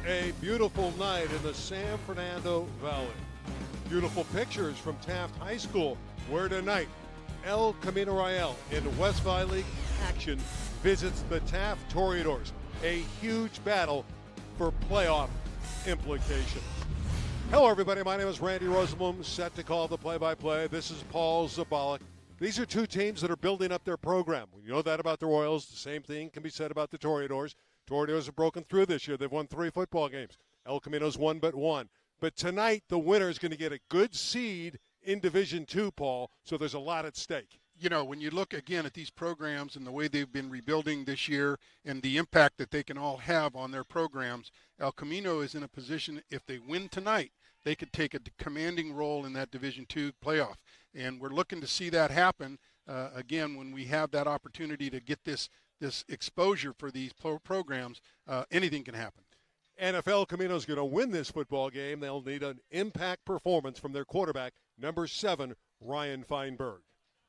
A beautiful night in the San Fernando Valley. Beautiful pictures from Taft High School, where tonight El Camino Royale in West Valley League action visits the Taft Toreadors. A huge battle for playoff implications. Hello, everybody. My name is Randy Rosenblum, set to call the play-by-play. This is Paul Zabalik. These are two teams that are building up their program. We know that about the Royals. The same thing can be said about the Toreadors. Toreadors have broken through this year. They've won 3 football games. El Camino's won but one. But tonight, the winner is going to get a good seed in Division II, Paul, so there's a lot at stake. You know, when you look again at these programs and the way they've been rebuilding this year and the impact that they can all have on their programs, El Camino is in a position, if they win tonight, they could take a commanding role in that Division II playoff. And we're looking to see that happen, again, when we have that opportunity to get this exposure for these programs. Anything can happen. And if El Camino is going to win this football game, they'll need an impact performance from their quarterback, number 7, Ryan Feinberg.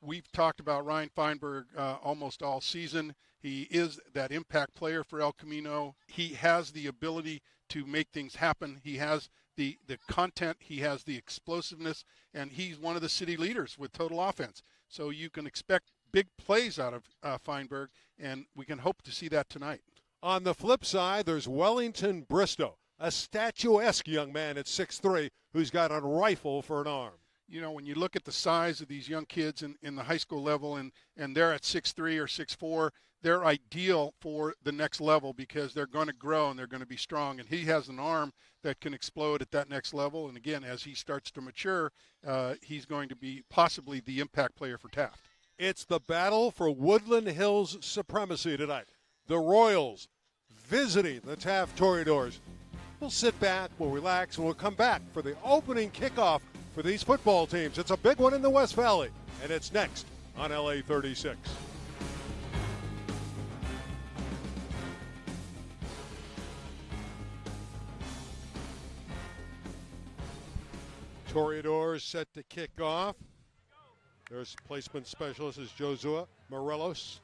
We've talked about Ryan Feinberg almost all season. He is that impact player for El Camino. He has the ability to make things happen. He has the content. He has the explosiveness, and he's one of the city leaders with total offense. So you can expect big plays out of Feinberg, and we can hope to see that tonight. On the flip side, there's Wellington Bristow, a statuesque young man at 6'3", who's got a rifle for an arm. You know, when you look at the size of these young kids in the high school level, and they're at 6'3" or 6'4", they're ideal for the next level because they're going to grow and they're going to be strong. And he has an arm that can explode at that next level. And, again, as he starts to mature, he's going to be possibly the impact player for Taft. It's the battle for Woodland Hills supremacy tonight. The Royals visiting the Taft Toreadors. We'll sit back, we'll relax, and we'll come back for the opening kickoff for these football teams. It's a big one in the West Valley, and it's next on LA36. Toreadors set to kick off. Their placement specialist is Josua Morelos.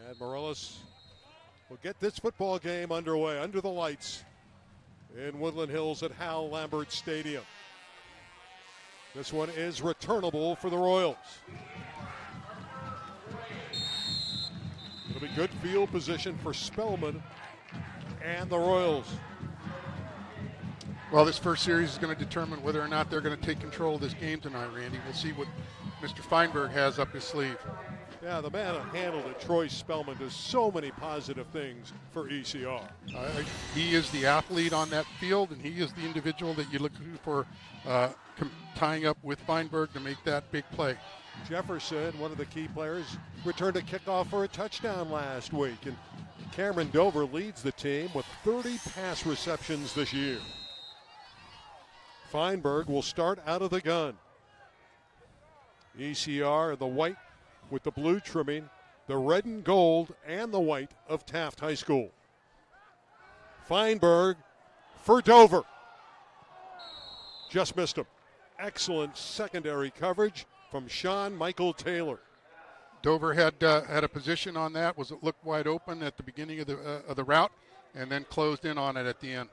And Morelos will get this football game underway under the lights in Woodland Hills at Hal Lambert Stadium. This one is returnable for the Royals. It'll be good field position for Spellman and the Royals. Well, this first series is going to determine whether or not they're going to take control of this game tonight, Randy. We'll see what Mr. Feinberg has up his sleeve. Yeah, the man who handled it, Troy Spellman, does so many positive things for ECR. He is the athlete on that field, and he is the individual that you look for tying up with Feinberg to make that big play. Jefferson, one of the key players, returned a kickoff for a touchdown last week. And Cameron Dover leads the team with 30 pass receptions this year. Feinberg will start out of the gun. ECR, the white with the blue trimming, the red and gold and the white of Taft High School. Feinberg for Dover. Just missed him. Excellent secondary coverage from Sean Michael Taylor. Dover had a position on that, was it looked wide open at the beginning of the route, and then closed in on it at the end.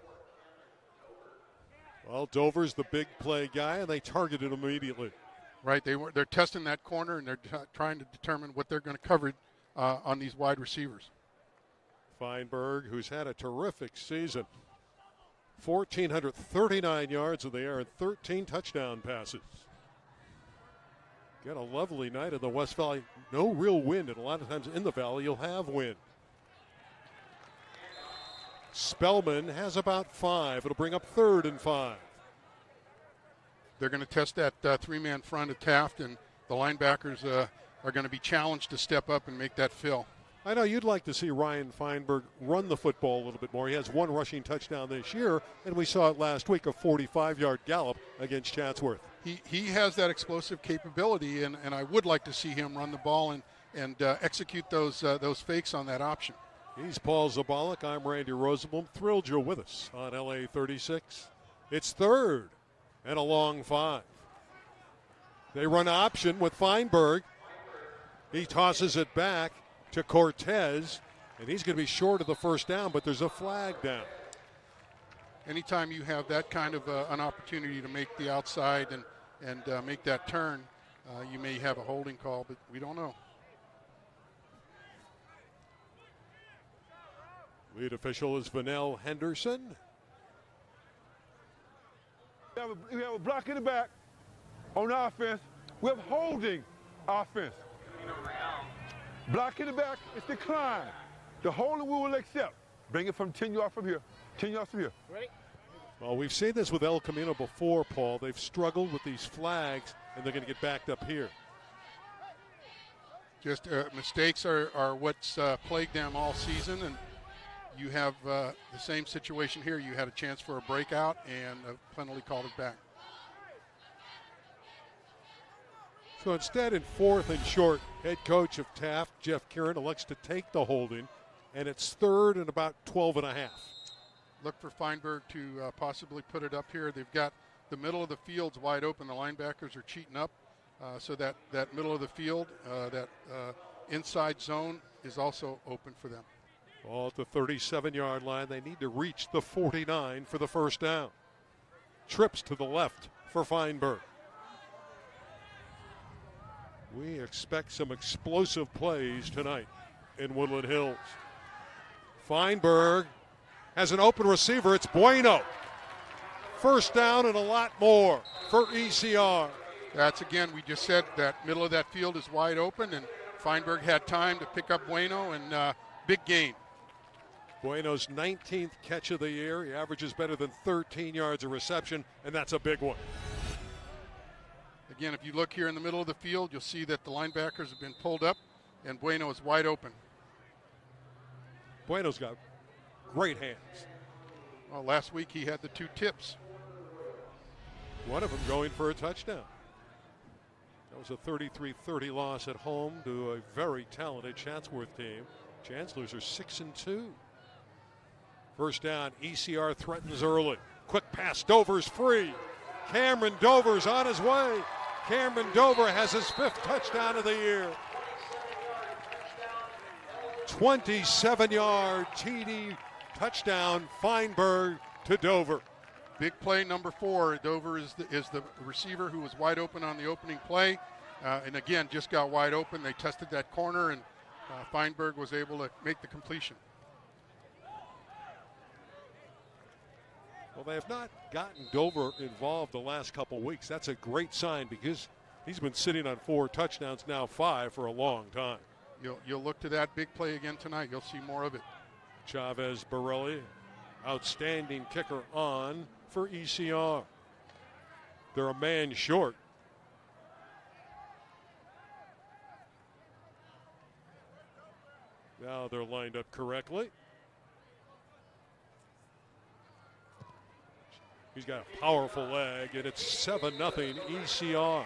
Well, Dover's the big play guy, and they targeted him immediately. Right, they're testing that corner, and they're trying to determine what they're going to cover on these wide receivers. Feinberg, who's had a terrific season, 1,439 yards in the air and 13 touchdown passes. Got a lovely night in the West Valley. No real wind, and a lot of times in the valley you'll have wind. Spellman has about 5. It'll bring up 3rd and 5. They're going to test that three-man front of Taft, and the linebackers are going to be challenged to step up and make that fill. I know you'd like to see Ryan Feinberg run the football a little bit more. He has 1 rushing touchdown this year, and we saw it last week, a 45-yard gallop against Chatsworth. He has that explosive capability, and I would like to see him run the ball and execute those fakes on that option. He's Paul Zabalik. I'm Randy Rosenblum. Thrilled you're with us on LA36. It's 3rd and a long 5. They run option with Feinberg. He tosses it back to Cortez, and he's going to be short of the first down, but there's a flag down. anytime you have that kind of an opportunity to make the outside and make that turn, you may have a holding call, but we don't know. Lead official is Vanell Henderson. We have a block in the back on offense. We have holding offense. Block in the back, it's decline. The holding we will accept. Bring it from 10 yards from here. 10 yards from here. Ready? Well, we've seen this with El Camino before, Paul. They've struggled with these flags, and they're going to get backed up here. Just mistakes are what's plagued them all season, and you have the same situation here. You had a chance for a breakout, and a penalty called it back. So instead, in 4th and short, head coach of Taft, Jeff Kieran, elects to take the holding, and it's 3rd and about 12 and a half. Look for Feinberg to possibly put it up here. They've got the middle of the field's wide open. The linebackers are cheating up, so that middle of the field, that inside zone is also open for them. Ball at the 37-yard line. They need to reach the 49 for the first down. Trips to the left for Feinberg. We expect some explosive plays tonight in Woodland Hills. Feinberg has an open receiver. It's Bueno. First down and a lot more for ECR. That's, again, we just said that middle of that field is wide open, and Feinberg had time to pick up Bueno, and big gain. Bueno's 19th catch of the year. He averages better than 13 yards of reception, and that's a big one. Again, if you look here in the middle of the field, you'll see that the linebackers have been pulled up, and Bueno is wide open. Bueno's got great hands. Well, last week he had the 2 tips. One of them going for a touchdown. That was a 33-30 loss at home to a very talented Chatsworth team. Chancellors are 6-2. First down, ECR threatens early. Quick pass, Dover's free. Cameron Dover's on his way. Cameron Dover has his 5th touchdown of the year. 27-yard TD touchdown, Feinberg to Dover. Big play number 4. Dover is the receiver who was wide open on the opening play. And again, just got wide open. They tested that corner, and Feinberg was able to make the completion. Well, they have not gotten Dover involved the last couple weeks. That's a great sign because he's been sitting on 4 touchdowns, now 5 for a long time. You'll look to that big play again tonight. You'll see more of it. Chavez Borelli, outstanding kicker on for ECR. They're a man short. Now they're lined up correctly. He's got a powerful leg, and it's 7-0 ECR.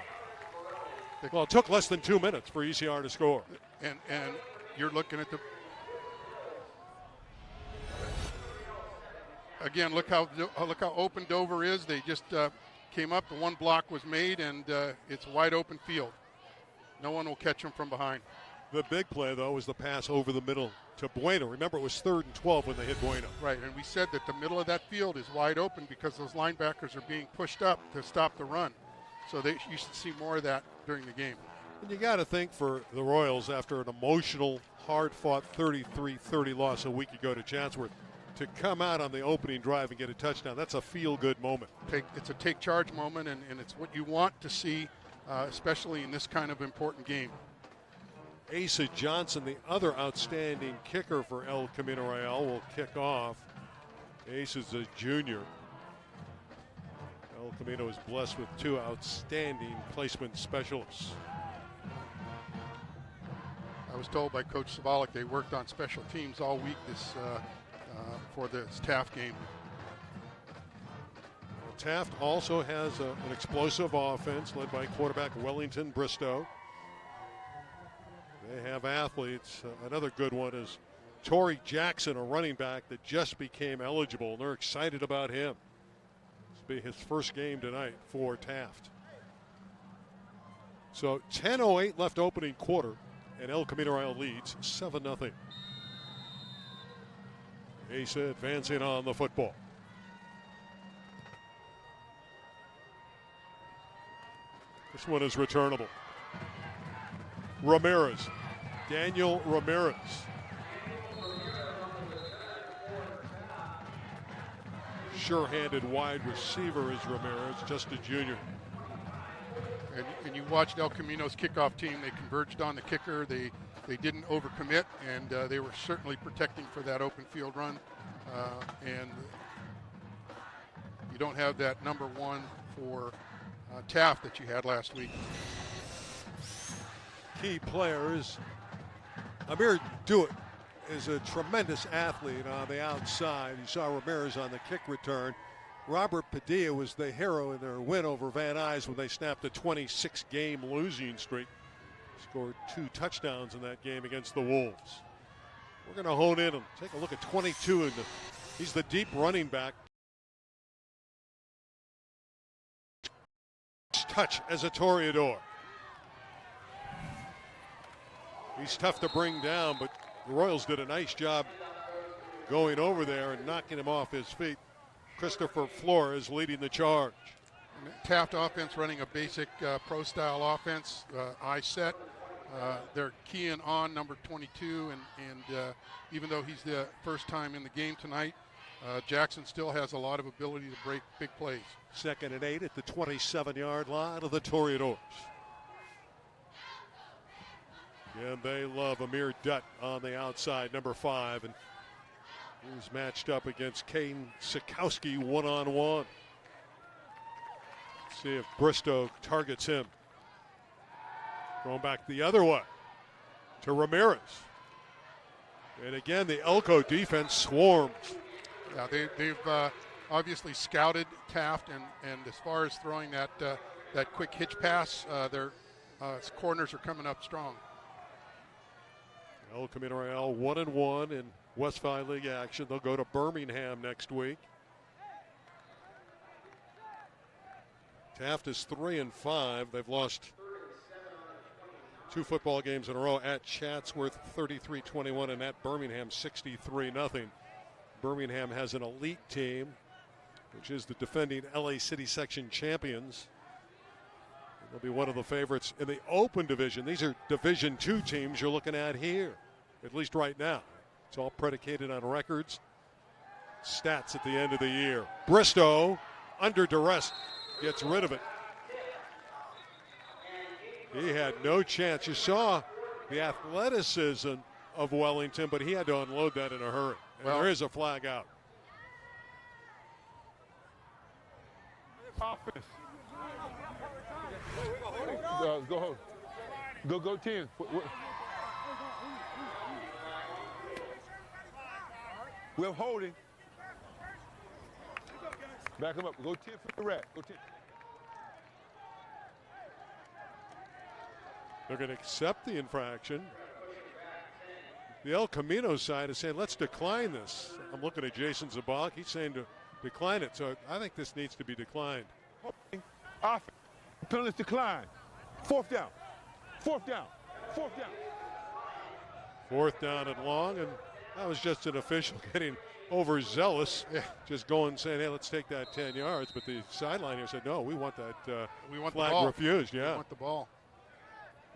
Well, it took less than 2 minutes for ECR to score. And you're looking at the... Again, look how open Dover is. They just came up. The one block was made, and it's a wide open field. No one will catch them from behind. The big play, though, was the pass over the middle to Bueno. Remember, it was 3rd and 12 when they hit Bueno. Right, and we said that the middle of that field is wide open because those linebackers are being pushed up to stop the run. So you should see more of that during the game. And you got to think for the Royals, after an emotional, hard-fought 33-30 loss a week ago to Chatsworth, to come out on the opening drive and get a touchdown, that's a feel-good moment. It's a take-charge moment, and it's what you want to see, especially in this kind of important game. Asa Johnson, the other outstanding kicker for El Camino Real, will kick off. Ace is a junior. El Camino is blessed with 2 outstanding placement specialists. I was told by Coach Savalik they worked on special teams all week for this Taft game. Well, Taft also has an explosive offense led by quarterback Wellington Bristow. They have athletes. Another good one is Torrey Jackson, a running back that just became eligible, and they're excited about him. This will be his first game tonight for Taft. So 10:08 left opening quarter, and El Camino Real leads 7-0. Asa advancing on the football. This one is returnable. Ramirez. Daniel Ramirez. Sure-handed wide receiver is Ramirez, just a junior. And you watched El Camino's kickoff team. They converged on the kicker. They didn't overcommit, and they were certainly protecting for that open field run. And you don't have that number one for Taft that you had last week. Key players. Amir Dewitt is a tremendous athlete on the outside. You saw Ramirez on the kick return. Robert Padilla was the hero in their win over Van Nuys when they snapped a 26-game losing streak. Scored 2 touchdowns in that game against the Wolves. We're going to hone in and take a look at 22. He's the deep running back. Touch as a Toreador. He's tough to bring down, but the Royals did a nice job going over there and knocking him off his feet. Christopher Flores leading the charge. Taft offense running a basic pro-style offense, eye set. They're keying on number 22, and even though he's the first time in the game tonight, Jackson still has a lot of ability to break big plays. 2nd and 8 at the 27-yard line of the Toreadors. And they love Amir Dutt on the outside, number 5, and he's matched up against Cayden Zakowski one-on-one. See if Bristow targets him. Going back the other way to Ramirez. And again, the Elko defense swarms. Yeah, they've obviously scouted Taft, and as far as throwing that quick hitch pass, their corners are coming up strong. El Camino Real 1-1 in West Valley League action. They'll go to Birmingham next week. Taft is 3-5. They've lost 2 football games in a row at Chatsworth 33-21 and at Birmingham 63-0. Birmingham has an elite team, which is the defending LA City Section champions. They'll be one of the favorites in the open division. These are Division II teams you're looking at here, at least right now. It's all predicated on records, stats at the end of the year. Bristow, under duress, gets rid of it. He had no chance. You saw the athleticism of Wellington, but he had to unload that in a hurry. And there is a flag out. Offense. Go home. Go 10. We're holding. Back him up. Go 10 for the rat. Go 10. They're going to accept the infraction. The El Camino side is saying, let's decline this. I'm looking at Jason Zabak. He's saying to decline it. So I think this needs to be declined. Offense. Penalties decline. 4th down. 4th down. 4th down. 4th down and long, and that was just an official getting overzealous, just going saying, hey, let's take that 10 yards. But the sideline here said, no, we want that we want flag the ball. refused. Yeah. We want the ball.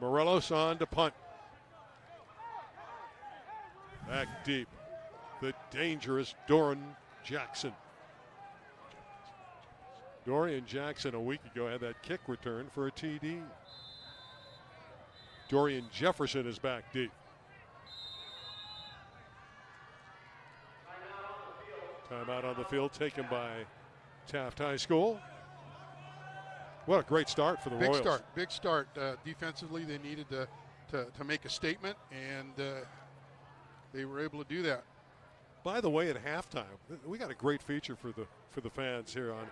Morelos on to punt. Back deep, the dangerous Dorian Jackson. Dorian Jackson a week ago had that kick return for a TD. Dorian Jefferson is back deep. Timeout on the field taken by Taft High School. What a great start for the Royals. Big start. Defensively, they needed to make a statement, and they were able to do that. By the way, at halftime, we got a great feature for the fans here on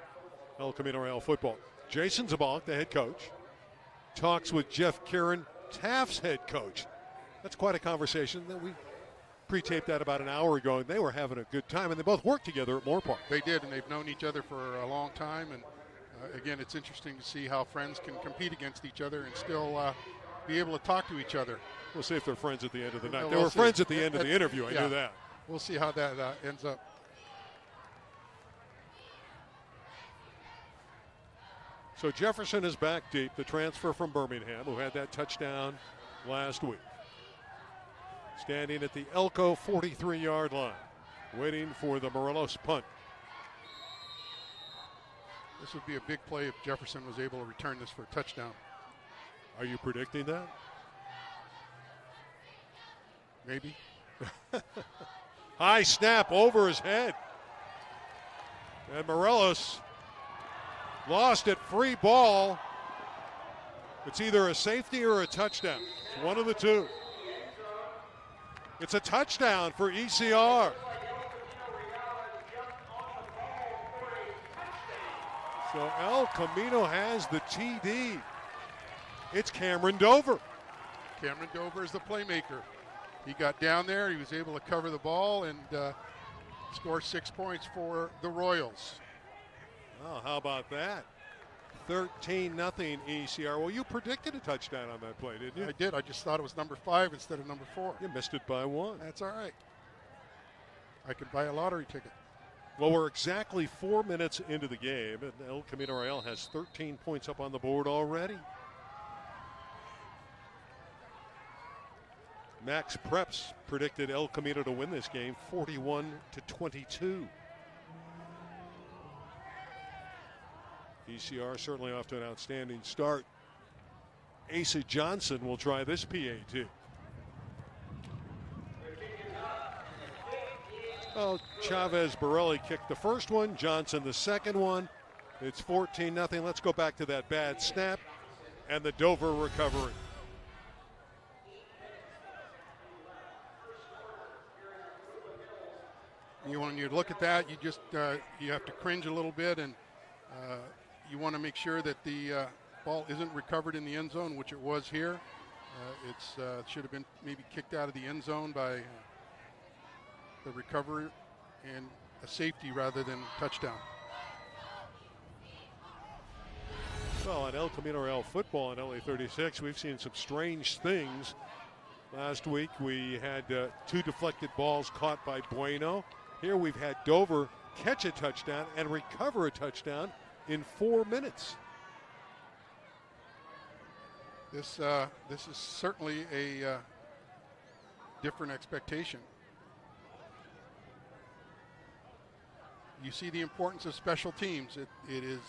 El Camino Real football. Jason Zabak, the head coach, talks with Jeff Kieran, Taft's head coach. That's quite a conversation that we pre-taped that about an hour ago, and they were having a good time, and they both worked together at Moorpark. They did, and they've known each other for a long time, and again, it's interesting to see how friends can compete against each other and still be able to talk to each other. We'll see if they're friends at the end of the night. We'll they were see. friends at the end of the interview. I knew that. We'll see how that ends up. So Jefferson is back deep, the transfer from Birmingham, who had that touchdown last week. Standing at the Elko 43-yard line, waiting for the Morelos punt. This would be a big play if Jefferson was able to return this for a touchdown. Are you predicting that? Maybe. High snap over his head. And Morelos lost it, free ball. It's either a safety or a touchdown. It's one of the two. It's a touchdown for ECR. So El Camino has the TD. It's Cameron Dover. Cameron Dover is the playmaker. He got down there. He was able to cover the ball and score 6 points for the Royals. Oh, how about that? 13-0 ECR. Well, you predicted a touchdown on that play, didn't you? I did. I just thought it was number 5 instead of number 4. You missed it by 1. That's all right. I could buy a lottery ticket. Well, we're exactly 4 minutes into the game, and El Camino Real has 13 points up on the board already. Max Preps predicted El Camino to win this game 41-22. ECR certainly off to an outstanding start. Asa Johnson will try this PAT. Well, Chavez Borelli kicked the first one, Johnson the second one. It's 14-0. Let's go back to that bad snap and the Dover recovery. When you look at that, you just you have to cringe a little bit, and you want to make sure that the ball isn't recovered in the end zone, which it was here. It should have been maybe kicked out of the end zone by the recovery and a safety rather than touchdown. Well, on El Camino Real football in LA36, we've seen some strange things. Last week we had 2 deflected balls caught by Bueno. Here we've had Dover catch a touchdown and recover a touchdown in 4 minutes. This is certainly a different expectation. You see the importance of special teams. It is.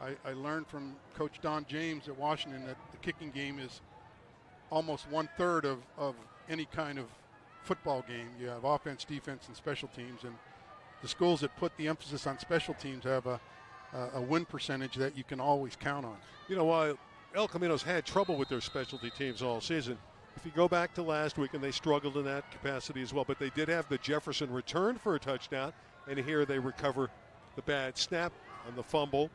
I learned from Coach Don James at Washington that the kicking game is almost 1/3 of any kind of football game. You have offense, defense, and special teams, and the schools that put the emphasis on special teams have a win percentage that you can always count on. You know, while El Camino's had trouble with their specialty teams all season, if you go back to last week, and they struggled in that capacity as well, but they did have the Jefferson return for a touchdown, and here they recover the bad snap on the fumble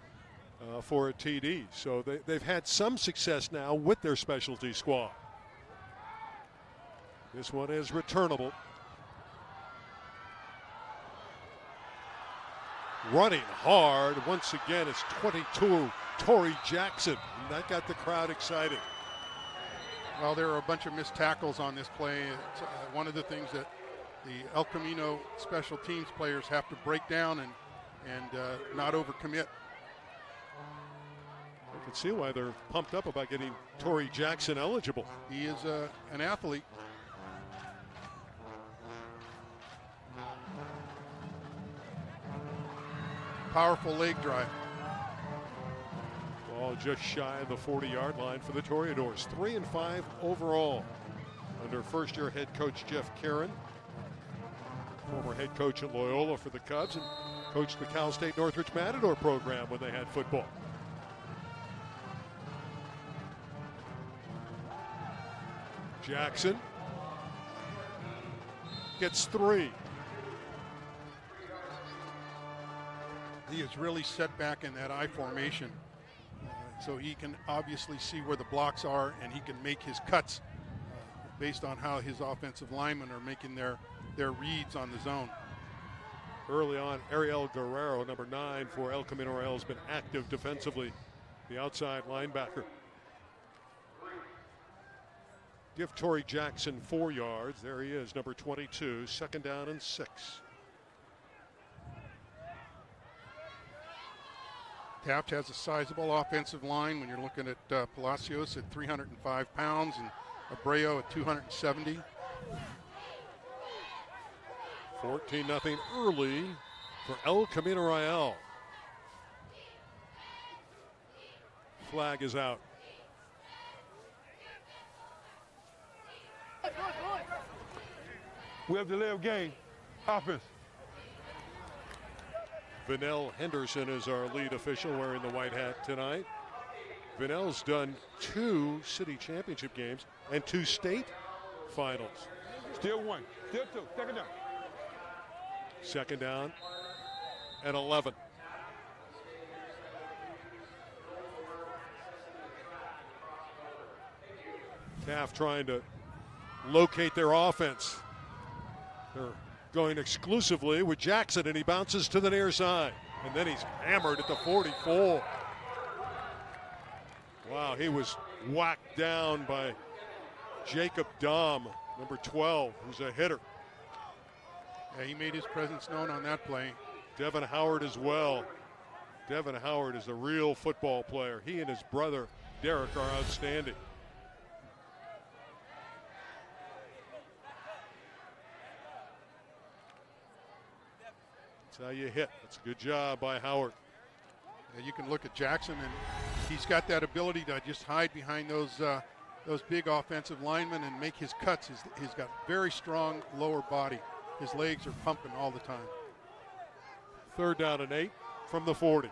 for a TD. So they've had some success now with their specialty squad. This one is returnable. Running hard once again, it's 22 Torrey Jackson, and that got the crowd excited. Well, there are a bunch of missed tackles on this play. It's one of the things that the El Camino special teams players have to break down and not overcommit. I can see why they're pumped up about getting Torrey Jackson eligible. He is an athlete. Powerful leg drive. Ball just shy of the 40-yard line for the Toreadors. 3-5 overall under first-year head coach Jeff Caron, former head coach at Loyola for the Cubs, and coached the Cal State Northridge Matador program when they had football. Jackson gets 3. He is really set back in that I formation, so he can obviously see where the blocks are, and he can make his cuts based on how his offensive linemen are making their reads on the zone. Early on, Ariel Guerrero, number 9 for El Camino Real, has been active defensively, the outside linebacker. Give Torrey Jackson 4 yards. There he is, number 22, 2nd down and 6. Taft has a sizable offensive line when you're looking at Palacios at 305 pounds and Abreu at 270. 14-0 early for El Camino Real. Flag is out. We have delay of game. Offense. Vanell Henderson is our lead official wearing the white hat tonight. Vanell's done 2 city championship games and 2 state finals. Still 1, still 2, second down. Second down and 11. Taft trying to locate their offense. They're going exclusively with Jackson, and he bounces to the near side. And then he's hammered at the 44. Wow, he was whacked down by Jacob Dahm, number 12, who's a hitter. Yeah, he made his presence known on that play. Devin Howard as well. Devin Howard is a real football player. He and his brother, Derek, are outstanding. That's how you hit. That's a good job by Howard. Yeah, you can look at Jackson, and he's got that ability to just hide behind those big offensive linemen and make his cuts. He's got very strong lower body. His legs are pumping all the time. 3rd down and 8 from the 40.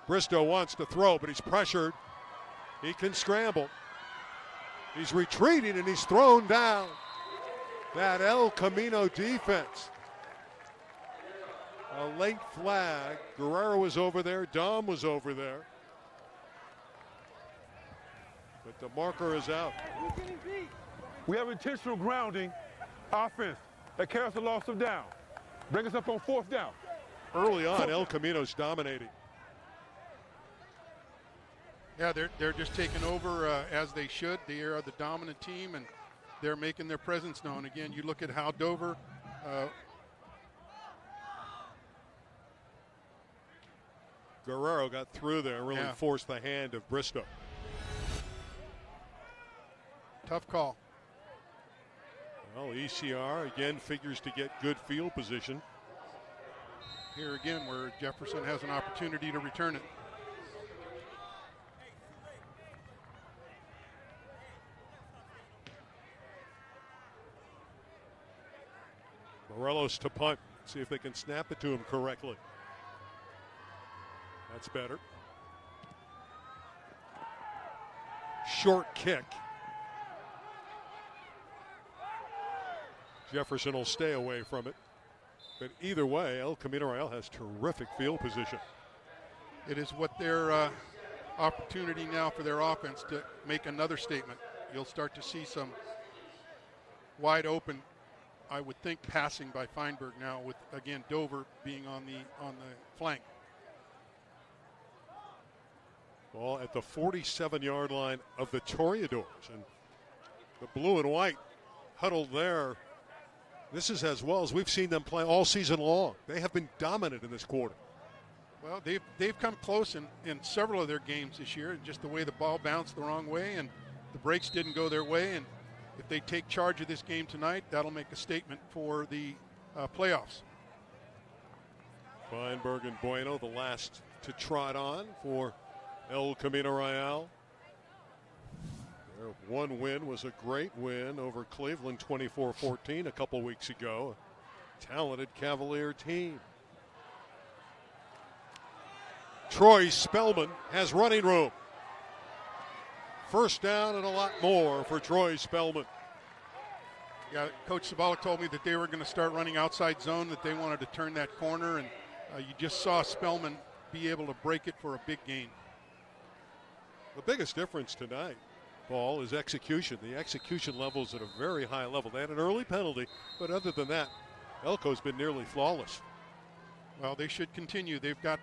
Bristow wants to throw, but he's pressured. He can scramble. He's retreating, and he's thrown down. That El Camino defense. A late flag. Guerrero was over there. Dahm was over there. But the marker is out. We have intentional grounding offense that carries the loss of down. Bring us up on 4th down. Early on, El Camino's dominating. Yeah, they're just taking over as they should. They are the dominant team, and they're making their presence known. Again, you look at how Dover Guerrero got through there, really forced the hand of Bristow. Tough call. Well, ECR again figures to get good field position. Here again where Jefferson has an opportunity to return it. Morelos to punt. See if they can snap it to him correctly. That's better. Short kick. Jefferson will stay away from it. But either way, El Camino Real has terrific field position. It is what their opportunity now for their offense to make another statement. You'll start to see some wide open, I would think, passing by Feinberg now, with again Dover being on the flank. Ball at the 47-yard line of the Toreadors, and the blue and white huddled there. This is as well as we've seen them play all season long. They have been dominant in this quarter. Well, they've come close in several of their games this year. Just the way the ball bounced the wrong way and the breaks didn't go their way. And if they take charge of this game tonight, that'll make a statement for the playoffs. Feinberg and Bueno, the last to trot on for El Camino Real. Their one win was a great win over Cleveland 24-14 a couple weeks ago. A talented Cavalier team. Troy Spellman has running room. First down and a lot more for Troy Spellman. Yeah, Coach Sabalik told me that they were going to start running outside zone, that they wanted to turn that corner, and you just saw Spellman be able to break it for a big gain. The biggest difference tonight, Paul, is execution. The execution level is at a very high level. They had an early penalty, but other than that, Elko's been nearly flawless. Well, they should continue. They've got,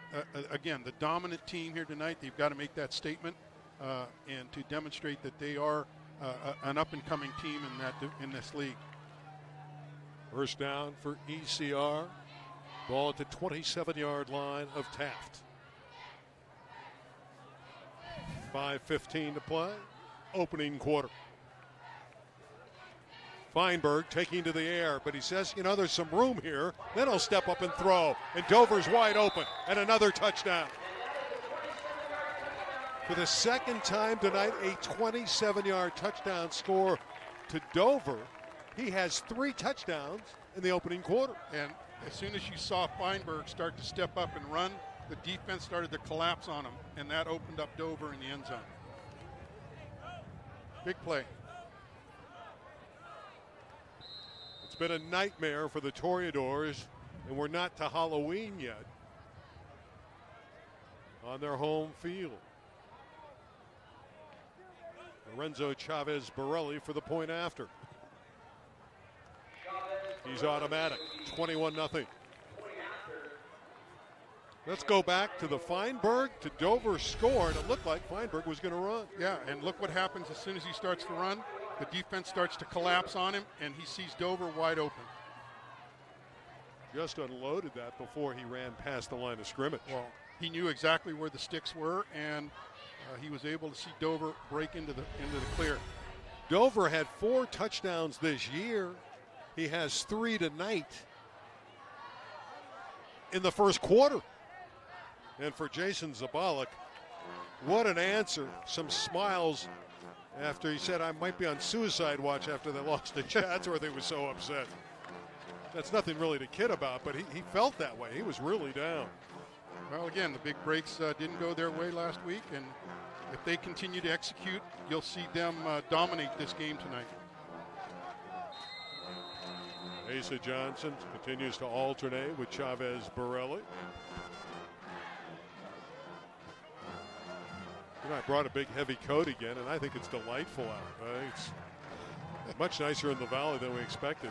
again, the dominant team here tonight. They've got to make that statement and to demonstrate that they are an up-and-coming team in this league. First down for ECR. Ball at the 27-yard line of Taft. 5:15 to play. Opening quarter. Feinberg taking to the air, but he says, you know, there's some room here. Then he'll step up and throw. And Dover's wide open. And another touchdown. For the second time tonight, a 27-yard touchdown score to Dover. He has 3 touchdowns in the opening quarter. And as soon as you saw Feinberg start to step up and run, the defense started to collapse on him, and that opened up Dover in the end zone. Big play. It's been a nightmare for the Toreadors, and we're not to Halloween yet on their home field. Lorenzo Chavez Borelli for the point after. He's automatic, 21-0. Let's go back to the Feinberg to Dover score, and it looked like Feinberg was going to run. Yeah, and look what happens as soon as he starts to run. The defense starts to collapse on him, and he sees Dover wide open. Just unloaded that before he ran past the line of scrimmage. Well, he knew exactly where the sticks were, and he was able to see Dover break into the clear. Dover had 4 touchdowns this year. He has 3 tonight in the first quarter. And for Jason Zabalik, what an answer. Some smiles after he said, I might be on suicide watch after they lost to Chatsworth. He was so upset. That's nothing really to kid about, but he felt that way. He was really down. Well, again, the big breaks didn't go their way last week, and if they continue to execute, you'll see them dominate this game tonight. Asa Johnson continues to alternate with Chavez Borelli. You know, I brought a big heavy coat again, and I think it's delightful out. It's much nicer in the valley than we expected.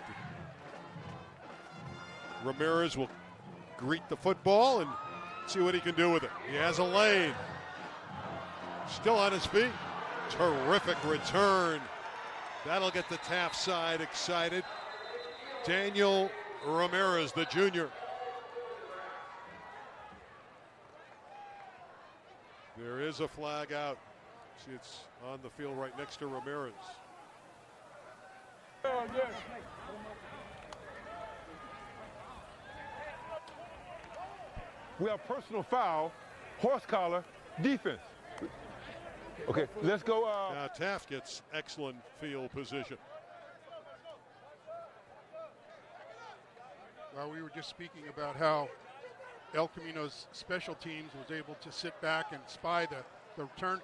Ramirez will greet the football and see what he can do with it. He has a lane. Still on his feet. Terrific return. That'll get the Taft side excited. Daniel Ramirez, the junior. There is a flag out. See, it's on the field right next to Ramirez. We have personal foul, horse collar, defense. Okay, let's go. Now Taft gets excellent field position. Well, we were just speaking about how El Camino's special teams was able to sit back and spy the return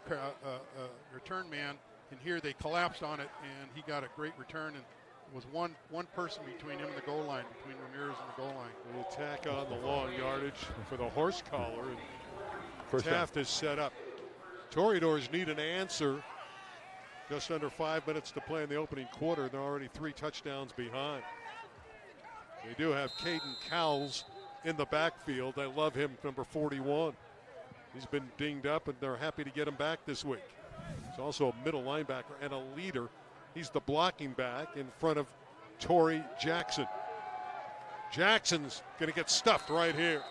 man, and here they collapsed on it, and he got a great return, and it was one person between him and the goal line, between Ramirez and the goal line. The attack on the long yardage for the horse collar, and Taft is set up. Toreadors need an answer. Just under 5 minutes to play in the opening quarter. They're already 3 touchdowns behind. They do have Cayden Cowles in the backfield. I love him, number 41. He's been dinged up, and they're happy to get him back this week. He's also a middle linebacker and a leader. He's the blocking back in front of Torrey Jackson. Jackson's going to get stuffed right here.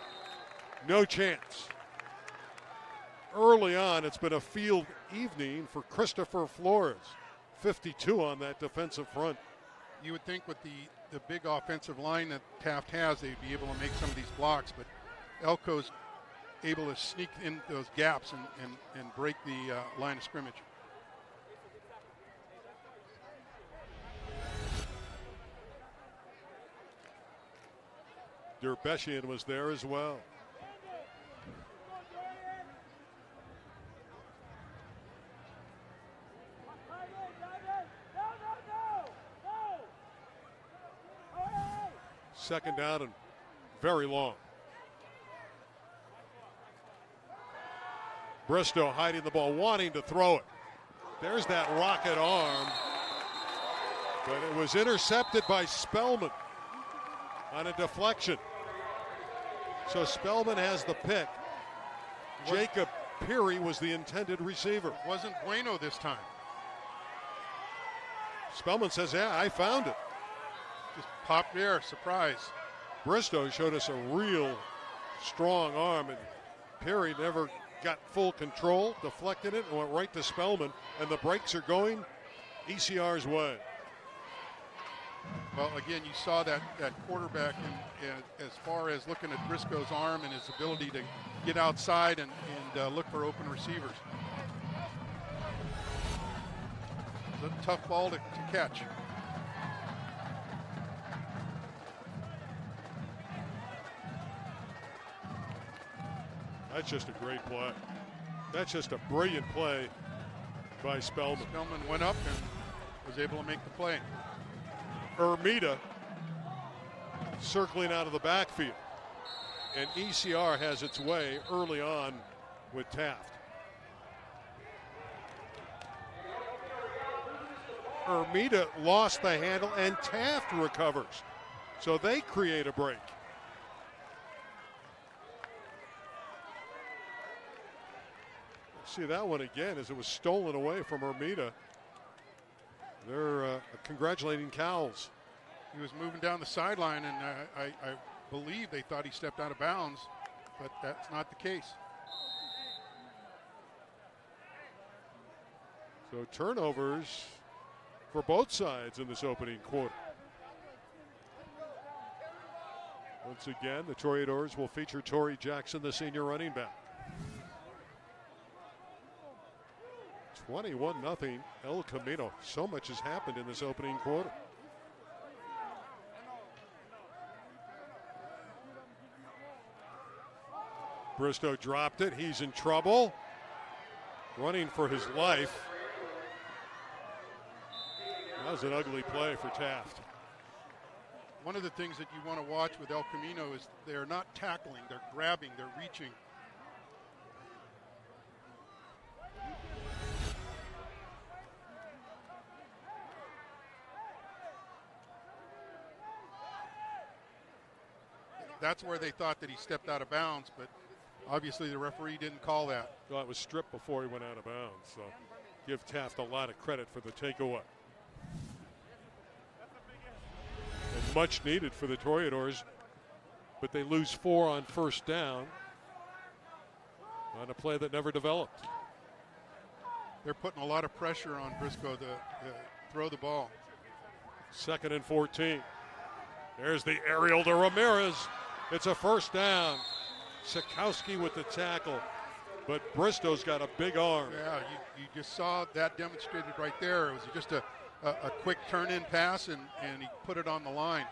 No chance. Early on, it's been a field evening for Christopher Flores. 52 on that defensive front. You would think with the big offensive line that Taft has, they'd be able to make some of these blocks, but Elko's able to sneak in those gaps and break the line of scrimmage. Derbeshian was there as well. Second down and very long. Bristow hiding the ball, wanting to throw it. There's that rocket arm. But it was intercepted by Spellman on a deflection. So Spellman has the pick. Jacob Peary was the intended receiver. It wasn't Bueno this time. Spellman says, yeah, I found it. Just popped there, surprise. Bristow showed us a real strong arm, and Perry never got full control, deflected it, and went right to Spellman, and the breaks are going ECR's way. Well, again, you saw that quarterback as far as looking at Bristow's arm and his ability to get outside and look for open receivers. It's a tough ball to catch. That's just a great play. That's just a brilliant play by Spellman. Spellman went up and was able to make the play. Ermita circling out of the backfield. And ECR has its way early on with Taft. Ermita lost the handle and Taft recovers. So they create a break. See that one again as it was stolen away from Ermita. They're congratulating Cowles. He was moving down the sideline, and I believe they thought he stepped out of bounds, but that's not the case. So turnovers for both sides in this opening quarter. Once again, the Toreadors will feature Torrey Jackson, the senior running back. 21-0 El Camino. So much has happened in this opening quarter. Bristow dropped it. He's in trouble. Running for his life. That was an ugly play for Taft. One of the things that you want to watch with El Camino is they're not tackling, they're grabbing, they're reaching. That's where they thought that he stepped out of bounds, but obviously the referee didn't call that. Well, it was stripped before he went out of bounds, so give Taft a lot of credit for the takeaway. And much needed for the Toreadors, but they lose 4 on first down on a play that never developed. They're putting a lot of pressure on Bristow to throw the ball. 2nd and 14. There's the aerial to Ramirez. It's a first down. Zakowski with the tackle, but Bristow's got a big arm. Yeah, you just saw that demonstrated right there. It was just a quick turn-in pass, and he put it on the line.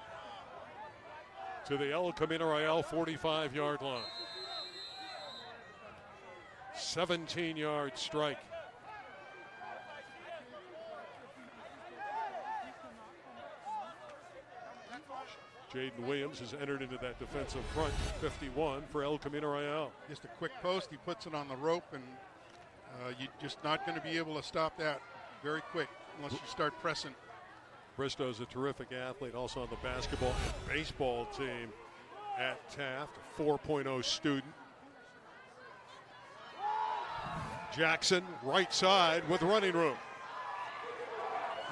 To the El Camino Real 45-yard line. 17-yard strike. Jaden Williams has entered into that defensive front, 51 for El Camino Real. Just a quick post, he puts it on the rope, and you're just not going to be able to stop that very quick unless you start pressing. Bristow's a terrific athlete, also on the basketball and baseball team at Taft, a 4.0 student. Jackson, right side with running room.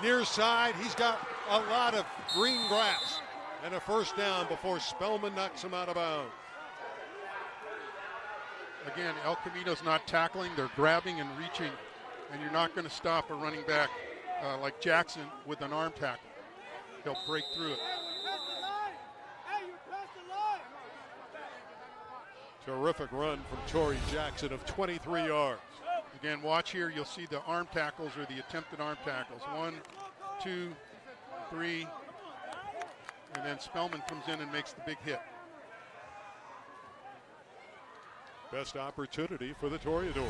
Near side, he's got a lot of green grass. And a first down before Spellman knocks him out of bounds. Again, El Camino's not tackling, they're grabbing and reaching, and you're not going to stop a running back like Jackson with an arm tackle. He'll break through it. Terrific run from Torrey Jackson of 23 yards. Again, watch here, you'll see the arm tackles or the attempted arm tackles. 1, 2, 3, and then Spellman comes in and makes the big hit. Best opportunity for the Toreadors.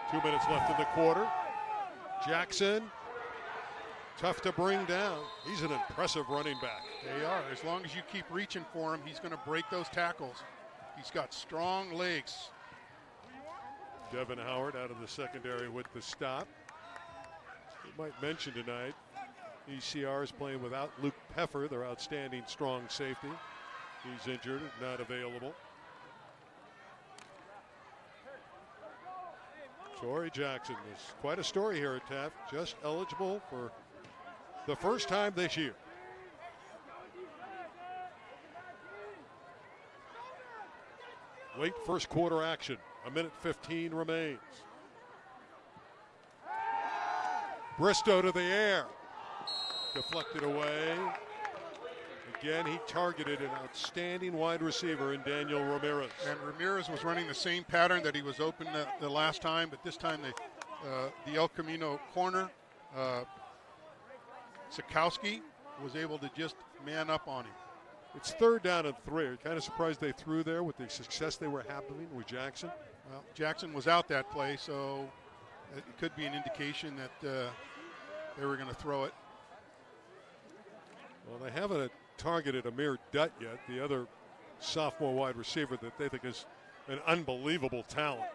Two minutes left in the quarter. Jackson, tough to bring down. He's an impressive running back. They are. As long as you keep reaching for him, he's going to break those tackles. He's got strong legs. Devin Howard out of the secondary with the stop. We might mention tonight, ECR is playing without Luke Peffer, their outstanding strong safety. He's injured, not available. Torrey Jackson is quite a story here at Taft, just eligible for the first time this year. Late first quarter action. 1:15 remains. Bristow to the air. Deflected away. Again, he targeted an outstanding wide receiver in Daniel Ramirez. And Ramirez was running the same pattern that he was open the last time, but this time the El Camino corner, Zakowski, was able to just man up on him. It's 3rd down and 3. You're kind of surprised they threw there with the success they were having with Jackson. Well, Jackson was out that play, so it could be an indication that they were going to throw it. Well, they haven't targeted Amir Dutt yet, the other sophomore wide receiver that they think is an unbelievable talent.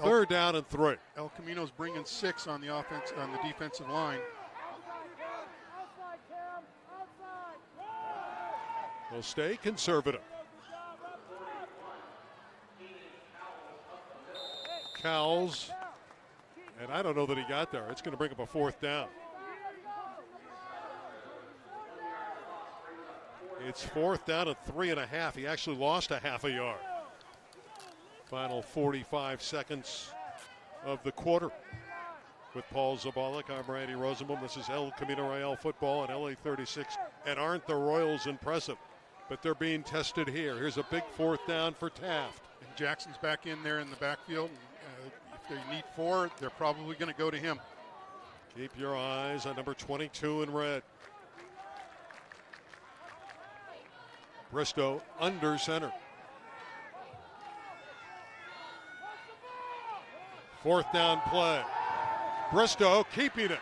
3rd down and 3. El Camino's bringing 6 on the defensive line. They'll stay conservative. Cowles, and I don't know that he got there. It's going to bring up a 4th down. It's 4th down and 3.5. He actually lost a half a yard. Final 45 seconds of the quarter. With Paul Zabalik, I'm Randy Rosenbaum. This is El Camino Real football at LA36. And aren't the Royals impressive? But they're being tested here. Here's a big 4th down for Taft. And Jackson's back in there in the backfield. If they need 4, they're probably going to go to him. Keep your eyes on number 22 in red. Bristow under center. 4th down play. Bristow keeping it.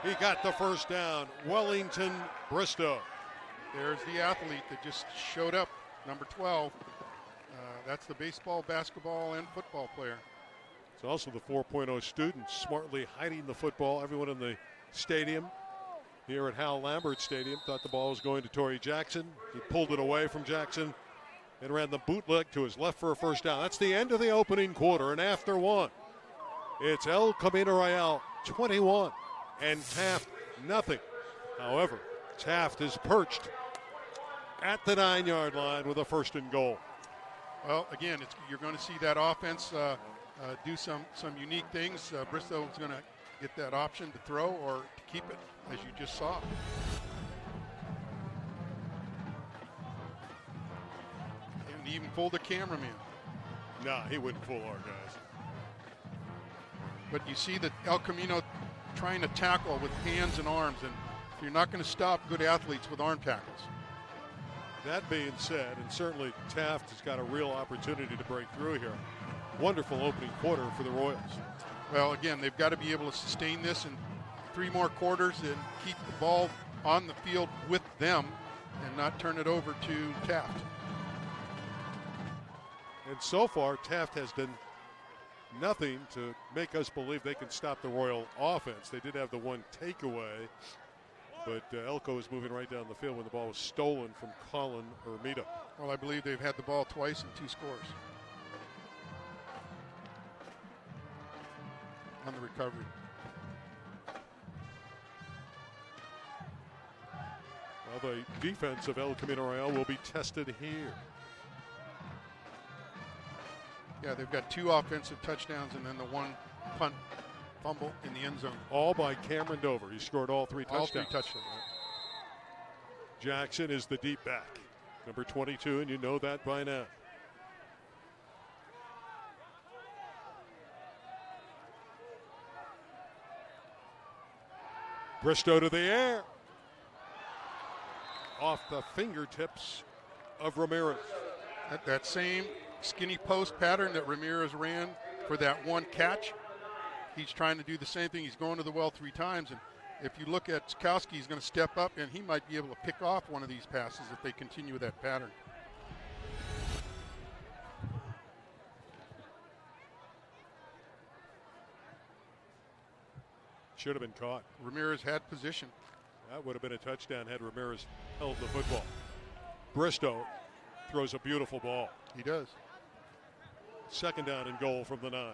He got the first down. Wellington Bristow. There's the athlete that just showed up, number 12. That's the baseball, basketball, and football player. It's also the 4.0 student smartly hiding the football. Everyone in the stadium here at Hal Lambert Stadium thought the ball was going to Torrey Jackson. He pulled it away from Jackson and ran the bootleg to his left for a first down. That's the end of the opening quarter, and after 1, it's El Camino Real 21 and Taft nothing. However, Taft is perched at the 9-yard line with a 1st and goal. Well, again, you're going to see that offense do some unique things. Bristow is going to get that option to throw or to keep it, as you just saw. And even fool the cameraman. Nah, he wouldn't fool our guys. But you see that El Camino trying to tackle with hands and arms, and you're not going to stop good athletes with arm tackles. That being said, and certainly Taft has got a real opportunity to break through here. Wonderful opening quarter for the Royals. Well, again, they've got to be able to sustain this in 3 more quarters and keep the ball on the field with them and not turn it over to Taft. And so far, Taft has done nothing to make us believe they can stop the Royal offense. They did have the one takeaway, but Elko was moving right down the field when the ball was stolen from Colin Ermita. Well, I believe they've had the ball twice in 2 scores on the recovery. Well, the defense of El Camino Real will be tested here. Yeah, they've got 2 offensive touchdowns and then the 1 punt fumble in the end zone. All by Cameron Dover. He scored all 3 touchdowns. All 3 touchdowns. Jackson is the deep back, number 22, and you know that by now. Bristow to the air. Off the fingertips of Ramirez. That same skinny post pattern that Ramirez ran for that 1 catch, he's trying to do the same thing. He's going to the well 3 times, and if you look at Zakowski, he's going to step up, and he might be able to pick off one of these passes if they continue with that pattern. Should have been caught. Ramirez had position. That would have been a touchdown had Ramirez held the football. Bristow throws a beautiful ball. He does. 2nd down and goal from the 9.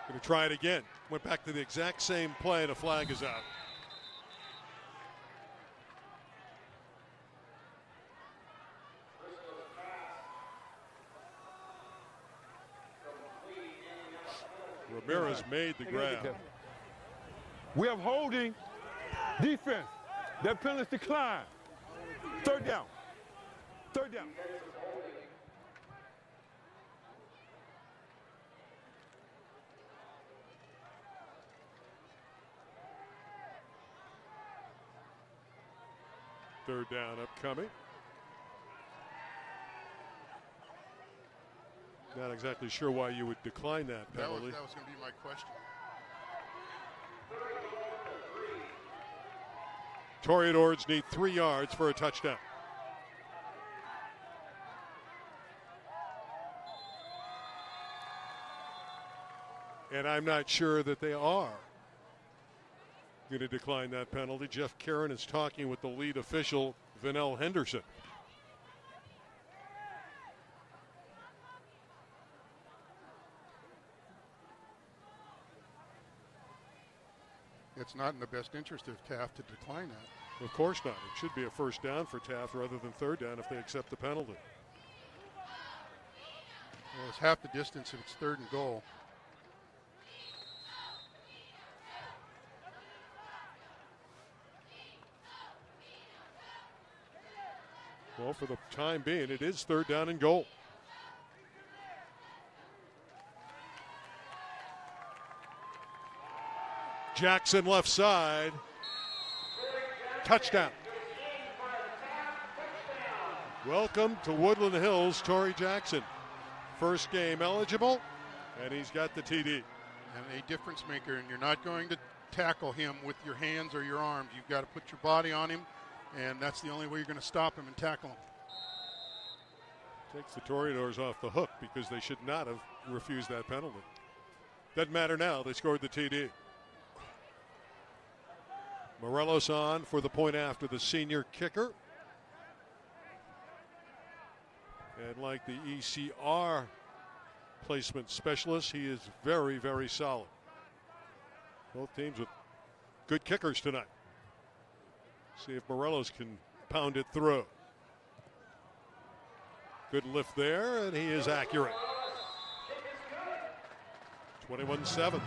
Going to try it again. Went back to the exact same play, and a flag is out. Ramirez made the grab. We have holding defense. That penalty declined. Third down. Third down. Third down upcoming. Not exactly sure why you would decline that penalty. That was going to be my question. Toreadors need 3 yards for a touchdown. And I'm not sure that they are going to decline that penalty. Jeff Karen is talking with the lead official, Vanell Henderson. It's not in the best interest of Taft to decline that. Of course not. It should be a first down for Taft rather than third down if they accept the penalty. Well, it's half the distance if it's 3rd and goal. Well, for the time being, it is 3rd down and goal. Jackson left side. Touchdown. Welcome to Woodland Hills, Torrey Jackson. First game eligible, and he's got the TD. And a difference maker, and you're not going to tackle him with your hands or your arms. You've got to put your body on him, and that's the only way you're going to stop him and tackle him. Takes the Toreadors off the hook because they should not have refused that penalty. Doesn't matter now, they scored the TD. Morelos on for the point after the senior kicker. And like the ECR placement specialist, he is very, very solid. Both teams with good kickers tonight. See if Morelos can pound it through. Good lift there, and he is accurate. 21-7.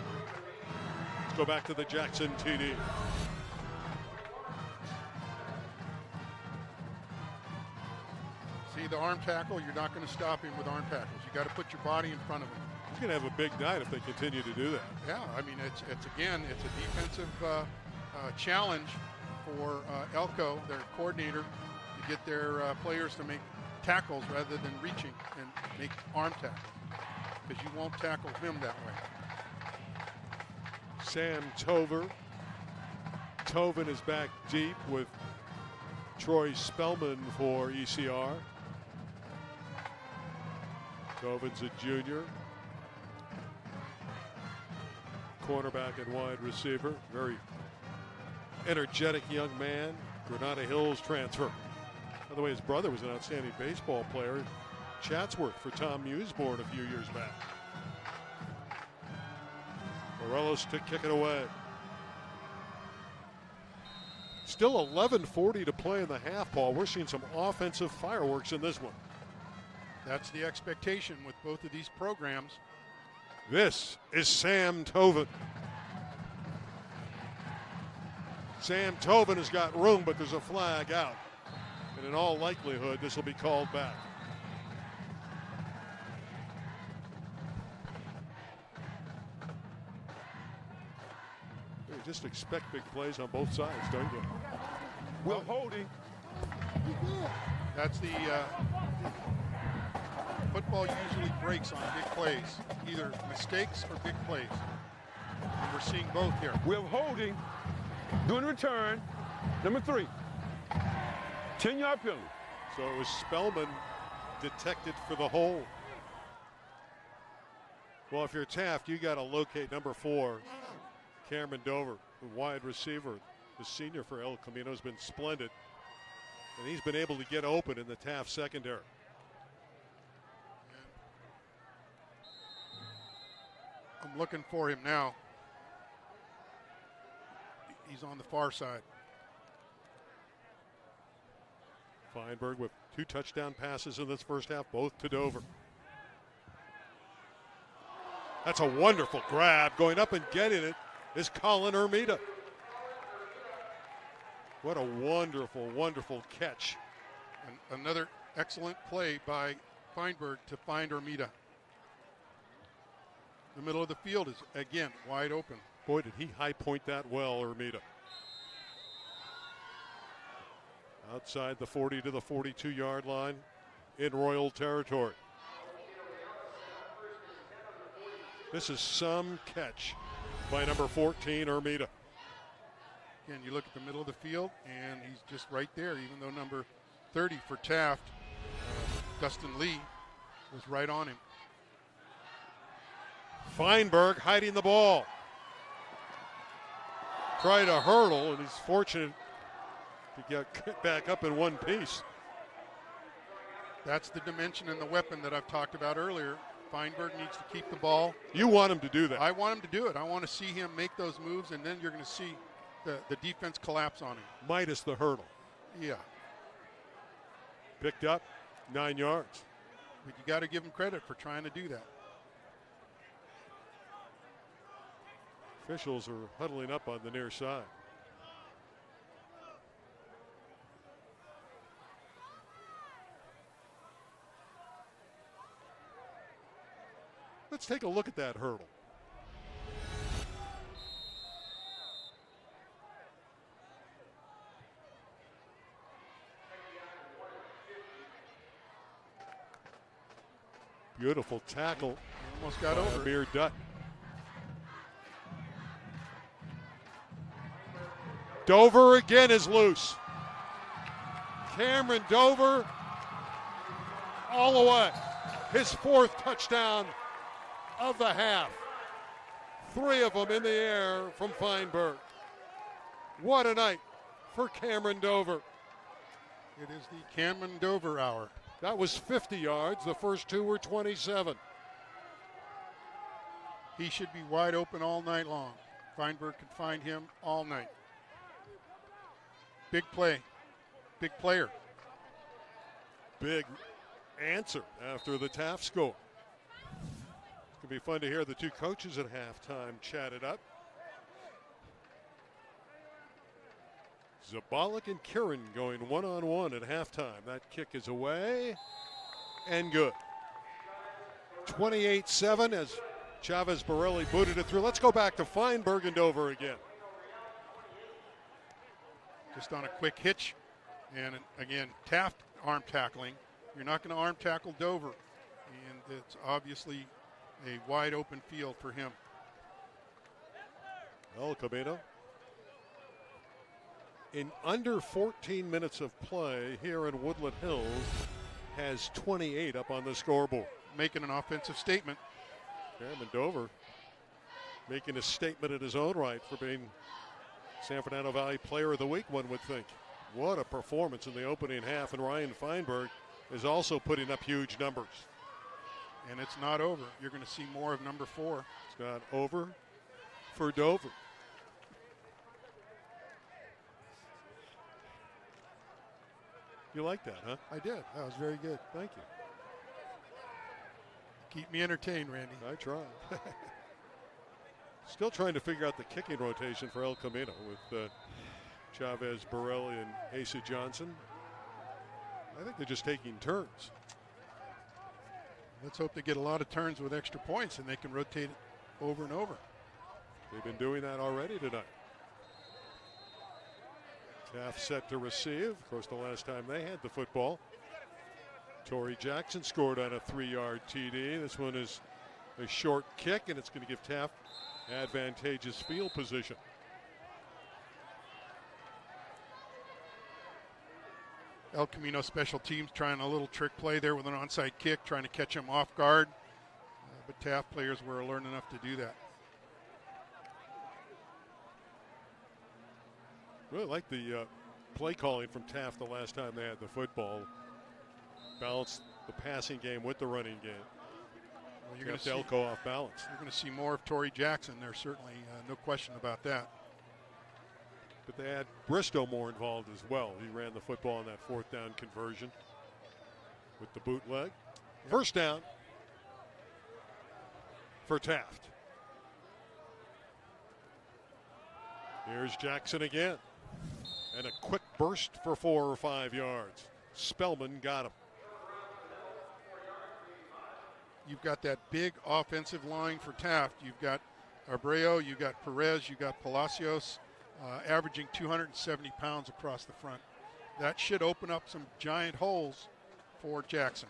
Let's go back to the Jackson TD. See the arm tackle, you're not going to stop him with arm tackles. You got to put your body in front of him. He's going to have a big night if they continue to do that. Yeah, I mean, it's a defensive challenge for Elko, their coordinator, to get their players to make tackles rather than reaching and make arm tackles, because you won't tackle him that way. Sam Tover. Tovin is back deep with Troy Spellman for ECR. Tovin's a junior. Cornerback and wide receiver. Very energetic young man. Granada Hills transfer. By the way, his brother was an outstanding baseball player. Chatsworth for Tom Musborn a few years back. Morelos to kick it away. Still 11:40 to play in the half, Paul. We're seeing some offensive fireworks in this one. That's the expectation with both of these programs. This is Sam Tovin. Sam Tovin has got room, but there's a flag out. And in all likelihood, this will be called back. You just expect big plays on both sides, don't you? We're holding. That's the football usually breaks on big plays, either mistakes or big plays. And we're seeing both here. We're holding. Doing return. Number 3. 10-yard penalty. So it was Spellman detected for the hold. Well, if you're Taft, you got to locate number 4, Cameron Dover, the wide receiver. The senior for El Camino has been splendid. And he's been able to get open in the Taft secondary. I'm looking for him now. He's on the far side. Feinberg with 2 touchdown passes in this first half, both to Dover. That's a wonderful grab. Going up and getting it is Colin Ermita. What a wonderful, wonderful catch. And another excellent play by Feinberg to find Ermita. The middle of the field is, again, wide open. Boy, did he high point that well, Ermita. Outside the 40 to the 42-yard line in Royal territory. This is some catch by number 14, Ermita. Again, you look at the middle of the field, and he's just right there, even though number 30 for Taft, Dustin Lee, was right on him. Feinberg hiding the ball. Tried a hurdle, and he's fortunate to get back up in one piece. That's the dimension and the weapon that I've talked about earlier. Feinberg needs to keep the ball. You want him to do that. I want him to do it. I want to see him make those moves, and then you're going to see the defense collapse on him. Minus the hurdle. Yeah. Picked up 9 yards. But you got to give him credit for trying to do that. Officials are huddling up on the near side. Let's take a look at that hurdle. Beautiful tackle. Almost got over. Amir Dutt. Dover again is loose. Cameron Dover all the way. His 4th touchdown of the half. 3 of them in the air from Feinberg. What a night for Cameron Dover. It is the Cameron Dover hour. That was 50 yards. The first 2 were 27. He should be wide open all night long. Feinberg can find him all night. Big play. Big player. Big answer after the Taft score. It's going to be fun to hear the 2 coaches at halftime chat it up. Zabalik and Kieran going one-on-one at halftime. That kick is away and good. 28-7 as Chavez Borelli booted it through. Let's go back to Feinberg and Dover again. Just on a quick hitch. And again, Taft arm tackling. You're not going to arm tackle Dover. And it's obviously a wide open field for him. El Camino. In under 14 minutes of play here in Woodland Hills, has 28 up on the scoreboard. Making an offensive statement. Cameron Dover making a statement in his own right for being San Fernando Valley Player of the Week, one would think. What a performance in the opening half, and Ryan Feinberg is also putting up huge numbers. And it's not over. You're going to see more of number 4. It's not over for Dover. You like that, huh? I did. That was very good. Thank you. Keep me entertained, Randy. I try. Still trying to figure out the kicking rotation for El Camino with Chavez, Borelli, and Asa Johnson. I think they're just taking turns. Let's hope they get a lot of turns with extra points and they can rotate it over and over. They've been doing that already tonight. Taft set to receive. Of course, the last time they had the football, Torrey Jackson scored on a 3-yard TD. This one is a short kick, and it's going to give Taft advantageous field position. El Camino special teams trying a little trick play there with an onside kick, trying to catch him off guard. But Taft players were alert enough to do that. Really like the play calling from Taft the last time they had the football. Balanced the passing game with the running game. Well, you're going to Elko off balance. You're going to see more of Torrey Jackson there, certainly. No question about that. But they had Bristow more involved as well. He ran the football on that 4th down conversion with the bootleg. Yep. First down for Taft. Here's Jackson again. And a quick burst for 4 or 5 yards. Spellman got him. You've got that big offensive line for Taft. You've got Abreu, you've got Perez, you've got Palacios, averaging 270 pounds across the front. That should open up some giant holes for Jackson.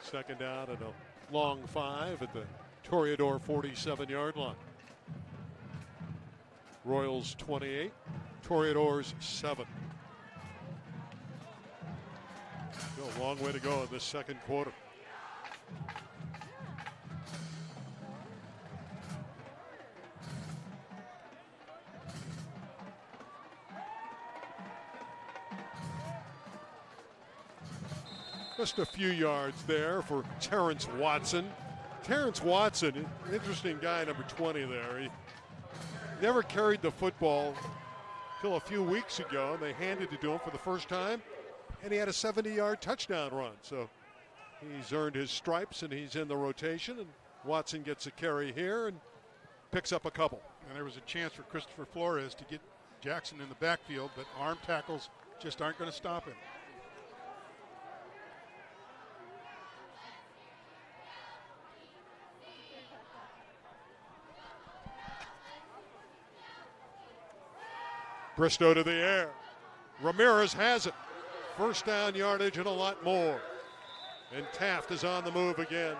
Second down and a long 5 at the Toreador 47-yard line. Royals 28, Toreadors 7. Still a long way to go in this second quarter. Just a few yards there for Terrence Watson. Terrence Watson, an interesting guy, number 20 there. He never carried the football till a few weeks ago, and they handed it to him for the first time, and he had a 70-yard touchdown run. So he's earned his stripes, and he's in the rotation, and Watson gets a carry here and picks up a couple. And there was a chance for Christopher Flores to get Jackson in the backfield, but arm tackles just aren't going to stop him. Bristow to the air. Ramirez has it. First down yardage and a lot more. And Taft is on the move again.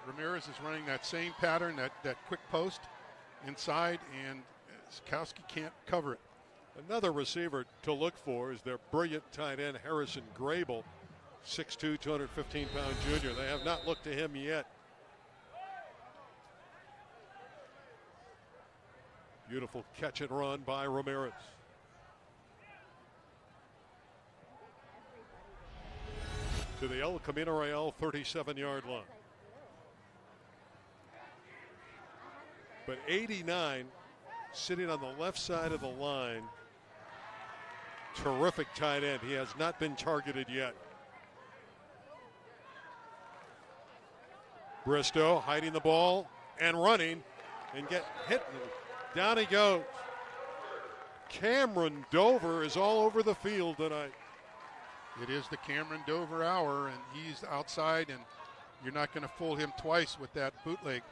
Ramirez is running that same pattern, that quick post inside, and Zakowski can't cover it. Another receiver to look for is their brilliant tight end, Harrison Grable, 6'2", 215-pound junior. They have not looked to him yet. Beautiful catch and run by Ramirez. To the El Camino Real 37-yard line. But 89 sitting on the left side of the line. Terrific tight end. He has not been targeted yet. Bristow hiding the ball and running and get hit. Down he goes. Cameron Dover is all over the field tonight. It is the Cameron Dover hour, and he's outside, and you're not going to fool him twice with that bootleg.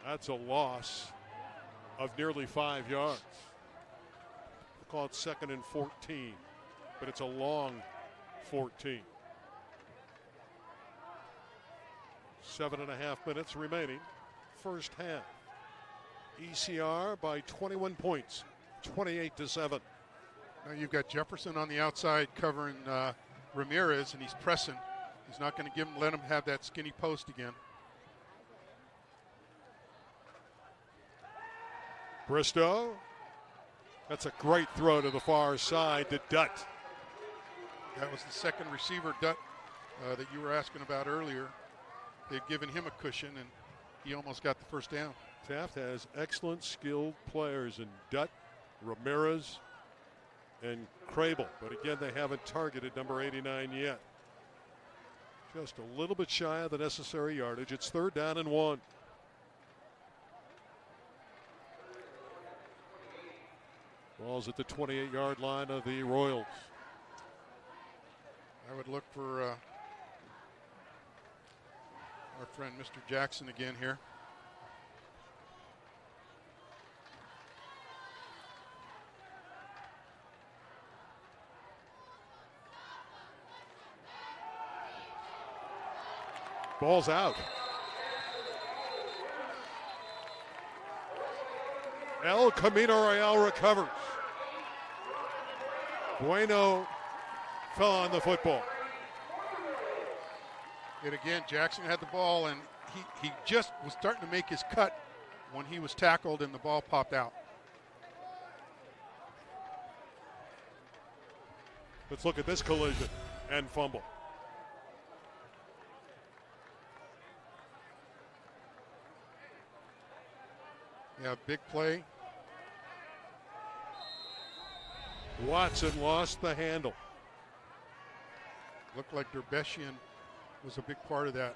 That's a loss of nearly 5 yards. We'll call it 2nd and 14, but it's a long 14. 7.5 minutes remaining. First half. ECR by 21 points, 28-7. Now you've got Jefferson on the outside covering Ramirez, and he's pressing. He's not going to let him have that skinny post again. Bristow. That's a great throw to the far side to Dutt. That was the second receiver, Dutt, that you were asking about earlier. They've given him a cushion, and he almost got the first down. Taft has excellent skilled players in Dutt, Ramirez, and Crable. But again, they haven't targeted number 89 yet. Just a little bit shy of the necessary yardage. It's 3rd down and 1. Ball's at the 28-yard line of the Royals. I would look for our friend Mr. Jackson again here. Ball's out. El Camino Real recovers. Bueno fell on the football. And again, Jackson had the ball, and he just was starting to make his cut when he was tackled and the ball popped out. Let's look at this collision and fumble. Yeah, big play. Watson lost the handle. Looked like Derbeshian was a big part of that.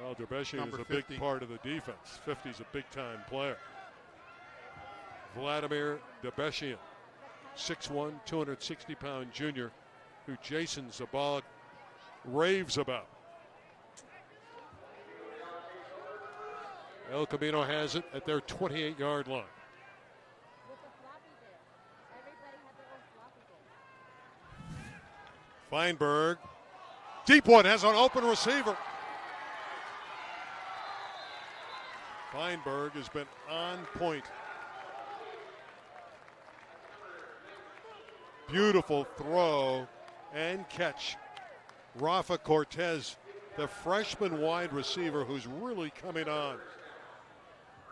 Well, Derbeshian Number is a 50. big part of the defense. 50's a big-time player. Vladimir Derbeshian, 6'1", 260-pound junior, who Jason Zabog raves about. El Camino has it at their 28-yard line. Feinberg, deep one, has an open receiver. Feinberg has been on point. Beautiful throw and catch. Rafa Cortez, the freshman wide receiver who's really coming on.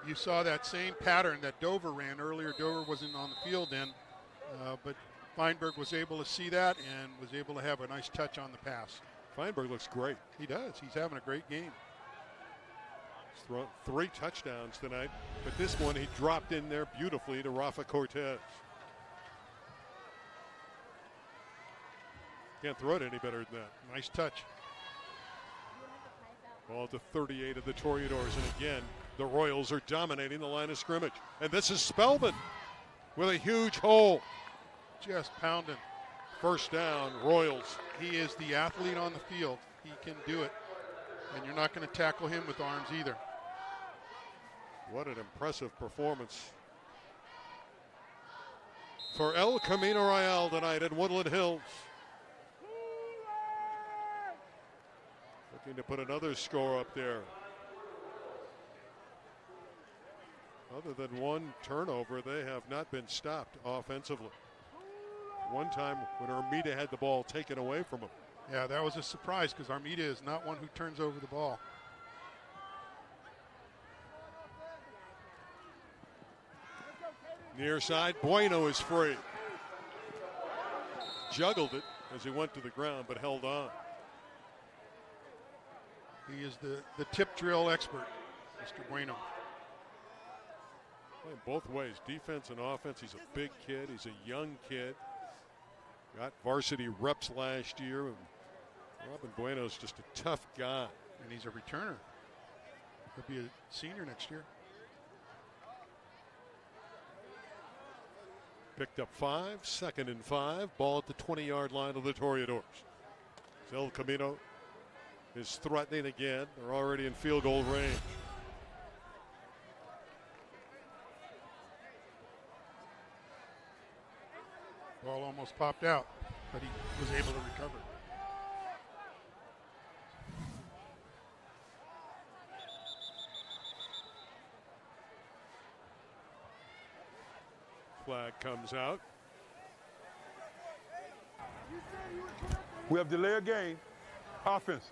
You saw that same pattern that Dover ran earlier. Dover wasn't on the field then, but Feinberg was able to see that and was able to have a nice touch on the pass. Feinberg looks great. He does. He's having a great game. He's thrown 3 touchdowns tonight, but this one he dropped in there beautifully to Rafa Cortez. Can't throw it any better than that. Nice touch. Ball to 38 of the Toreadors, and again, the Royals are dominating the line of scrimmage. And this is Spellman with a huge hole. Just pounding. First down, Royals. He is the athlete on the field. He can do it. And you're not going to tackle him with arms either. What an impressive performance for El Camino Real tonight at Woodland Hills. Looking to put another score up there. Other than one turnover, they have not been stopped offensively. One time when Armida had the ball taken away from him. Yeah, that was a surprise because Armida is not one who turns over the ball. Near side, Bueno is free. Juggled it as he went to the ground, but held on. He is the tip drill expert, Mr. Bueno. Playing both ways, defense and offense. He's a big kid. He's a young kid. Got varsity reps last year. And Robin Bueno's just a tough guy. And he's a returner. He'll be a senior next year. Picked up 5, 2nd and 5. Ball at the 20-yard line of the Toreadors. El Camino is threatening again. They're already in field goal range. Ball almost popped out, but he was able to recover. Flag comes out. We have delay of game. Offense.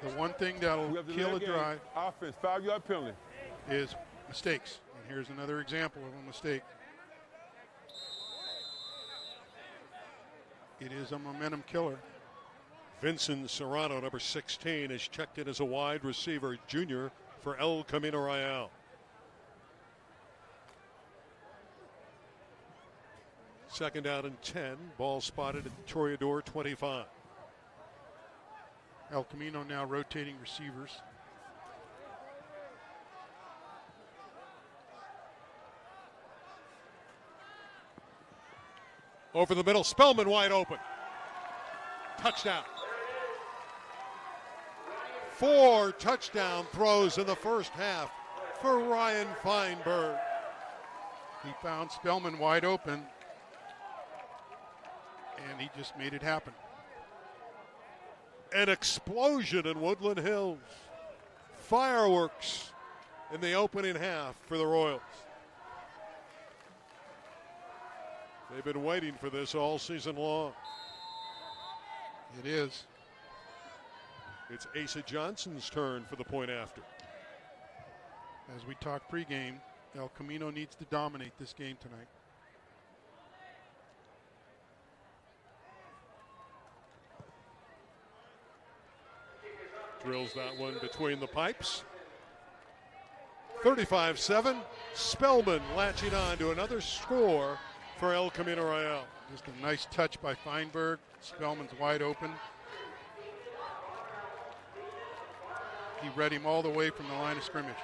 The one thing that'll kill a drive Offense, 5-yard penalty. is mistakes. And here's another example of a mistake. It is a momentum killer. Vincent Serrano, number 16, is checked in as a wide receiver junior for El Camino Real. Second down and 10. Ball spotted at the Toreador 25. El Camino now rotating receivers. Over the middle, Spellman wide open. Touchdown. 4 touchdown throws in the first half for Ryan Feinberg. He found Spellman wide open, and he just made it happen. An explosion in Woodland Hills. Fireworks in the opening half for the Royals. They've been waiting for this all season long. It is. It's Asa Johnson's turn for the point after. As we talked pregame, El Camino needs to dominate this game tonight. Drills that one between the pipes. 35-7. Spellman latching on to another score for El Camino Royale. Just a nice touch by Feinberg. Spellman's wide open. He read him all the way from the line of scrimmage.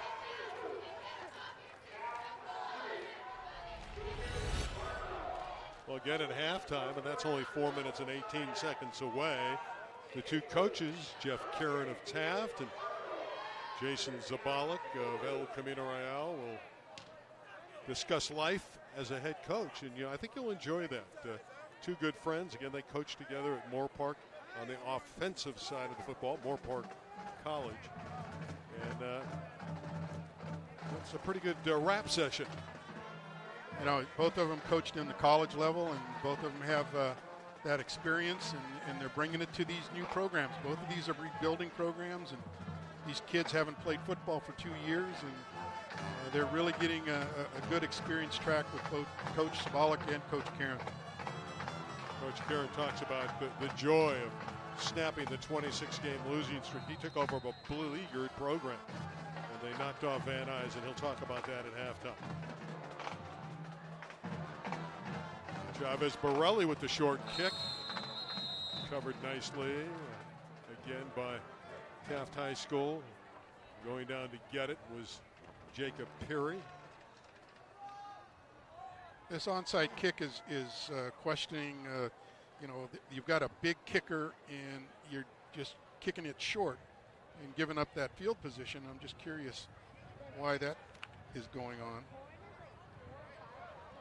Well, again at halftime, and that's only 4 minutes and 18 seconds away. The two coaches, Jeff Kieran of Taft and Jason Zabalik of El Camino Royale, will discuss life as a head coach. And, I think you'll enjoy that. Two good friends. Again, they coach together at Moore Park on the offensive side of the football, Moore Park College. And it's a pretty good rap session. Both of them coached in the college level, and both of them have that experience, and they're bringing it to these new programs. Both of these are rebuilding programs, and these kids haven't played football for 2 years, and they're really getting a good experience track with both Coach Zabalik and Coach Kieran. Coach Kieran talks about the joy of snapping the 26-game losing streak. He took over a beleaguered program, and they knocked off Van Nuys, and he'll talk about that at halftime. Chavez Borelli with the short kick. Covered nicely again by Taft High School. Going down to get it was Jacob Peary. This onside kick is questioning, you've got a big kicker and you're just kicking it short and giving up that field position. I'm just curious why that is going on.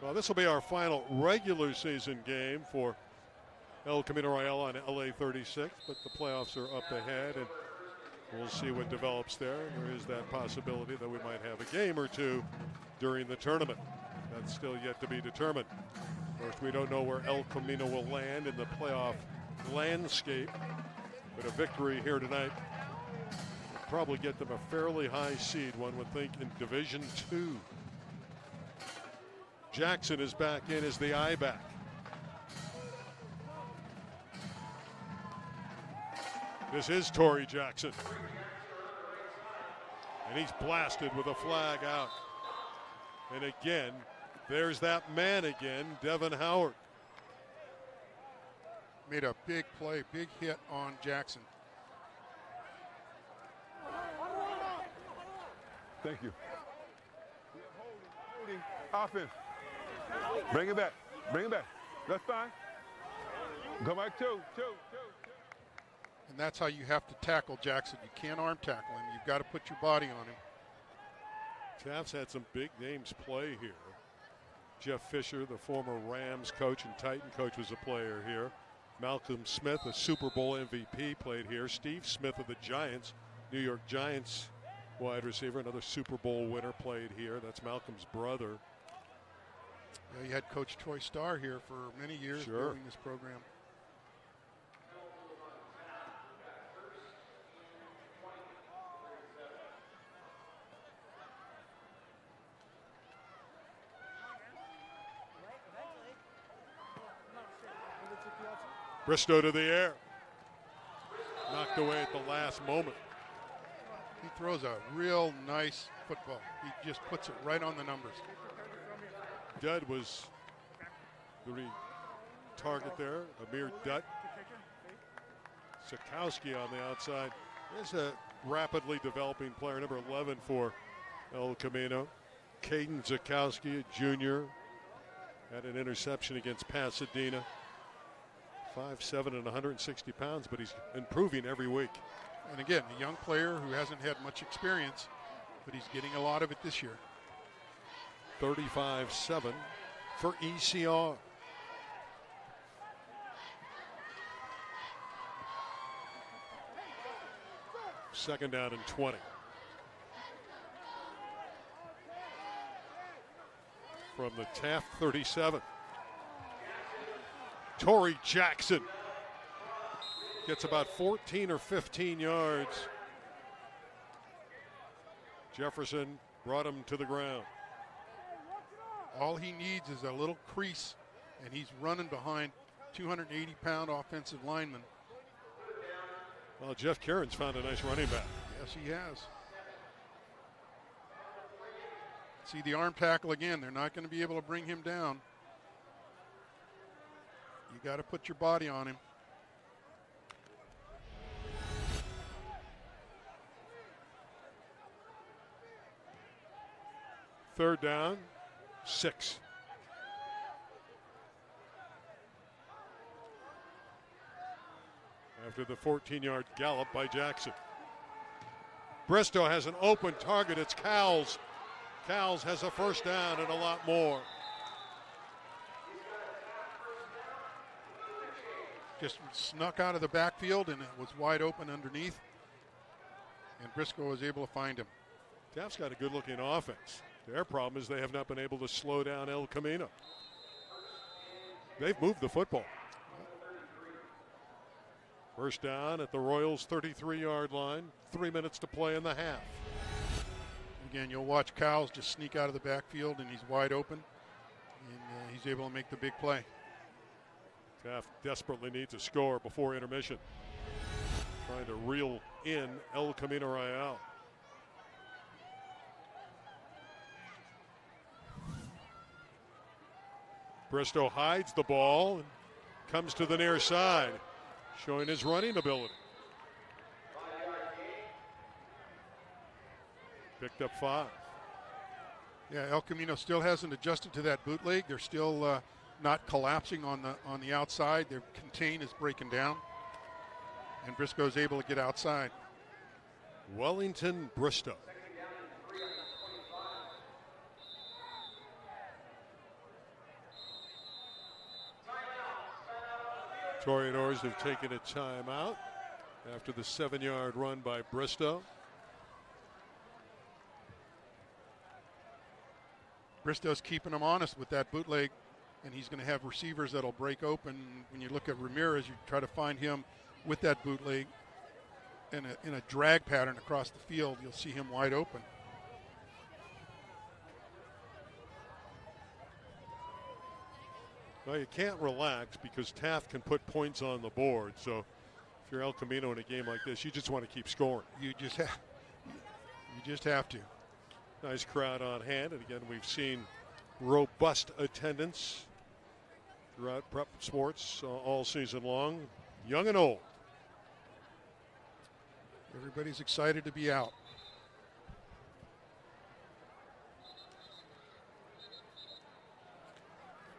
Well, this will be our final regular season game for El Camino Royale on LA36, but the playoffs are up ahead, and we'll see what develops there. There is that possibility that we might have a game or two during the tournament. That's still yet to be determined. Of course, we don't know where El Camino will land in the playoff landscape, but a victory here tonight will probably get them a fairly high seed, one would think, in Division II. Jackson is back in as the I-back. This is Torrey Jackson. And he's blasted with a flag out. And again, there's that man again, Devin Howard. Made a big play, big hit on Jackson. Thank you. Holding offense. Bring it back. Bring it back. That's fine. Come back two. And that's how you have to tackle Jackson. You can't arm tackle him. You've got to put your body on him. Taft's had some big names play here. Jeff Fisher, the former Rams coach and Titan coach, was a player here. Malcolm Smith, a Super Bowl MVP, played here. Steve Smith of the Giants, New York Giants wide receiver, another Super Bowl winner, played here. That's Malcolm's brother. Yeah, you had Coach Troy Starr here for many years building this program. Bristow to the air. Knocked away at the last moment. He throws a real nice football. He just puts it right on the numbers. Dudd was the target there. Amir Dutt. Zakowski on the outside. There's a rapidly developing player, number 11 for El Camino. Cayden Zakowski, a junior, had an interception against Pasadena. 5'7" and 160 pounds, but he's improving every week. And again, a young player who hasn't had much experience, but he's getting a lot of it this year. 35-7 for ECR. Second down and 20. From the Taft 37. Torrey Jackson gets about 14 or 15 yards. Jefferson brought him to the ground. All he needs is a little crease, and he's running behind 280-pound offensive lineman. Well, Jeff Caron's found a nice running back. Yes, he has. See the arm tackle again. They're not going to be able to bring him down. You got to put your body on him. Third down, 6. After the 14-yard gallop by Jackson. Bristow has an open target. It's Cowles. Cowles has a first down and a lot more. Just snuck out of the backfield, and it was wide open underneath. And Bristow was able to find him. Taft's got a good-looking offense. Their problem is they have not been able to slow down El Camino. They've moved the football. First down at the Royals' 33-yard line. 3 minutes to play in the half. Again, you'll watch Cowles just sneak out of the backfield, and he's wide open, and he's able to make the big play. Taft desperately needs a score before intermission. Trying to reel in El Camino Real. Bristow hides the ball and comes to the near side, showing his running ability. Picked up 5. Yeah, El Camino still hasn't adjusted to that bootleg. They're still not collapsing on the outside. Their contain is breaking down, and Bristow is able to get outside. Wellington Bristow. Toreadors have taken a timeout after the 7-yard run by Bristow. Bristow's keeping him honest with that bootleg, and he's going to have receivers that'll break open. When you look at Ramirez, you try to find him with that bootleg in a drag pattern across the field. You'll see him wide open. Well, you can't relax because Taft can put points on the board. So if you're El Camino in a game like this, you just want to keep scoring. You just have to. Nice crowd on hand, and again, we've seen robust attendance throughout prep sports all season long, young and old. Everybody's excited to be out.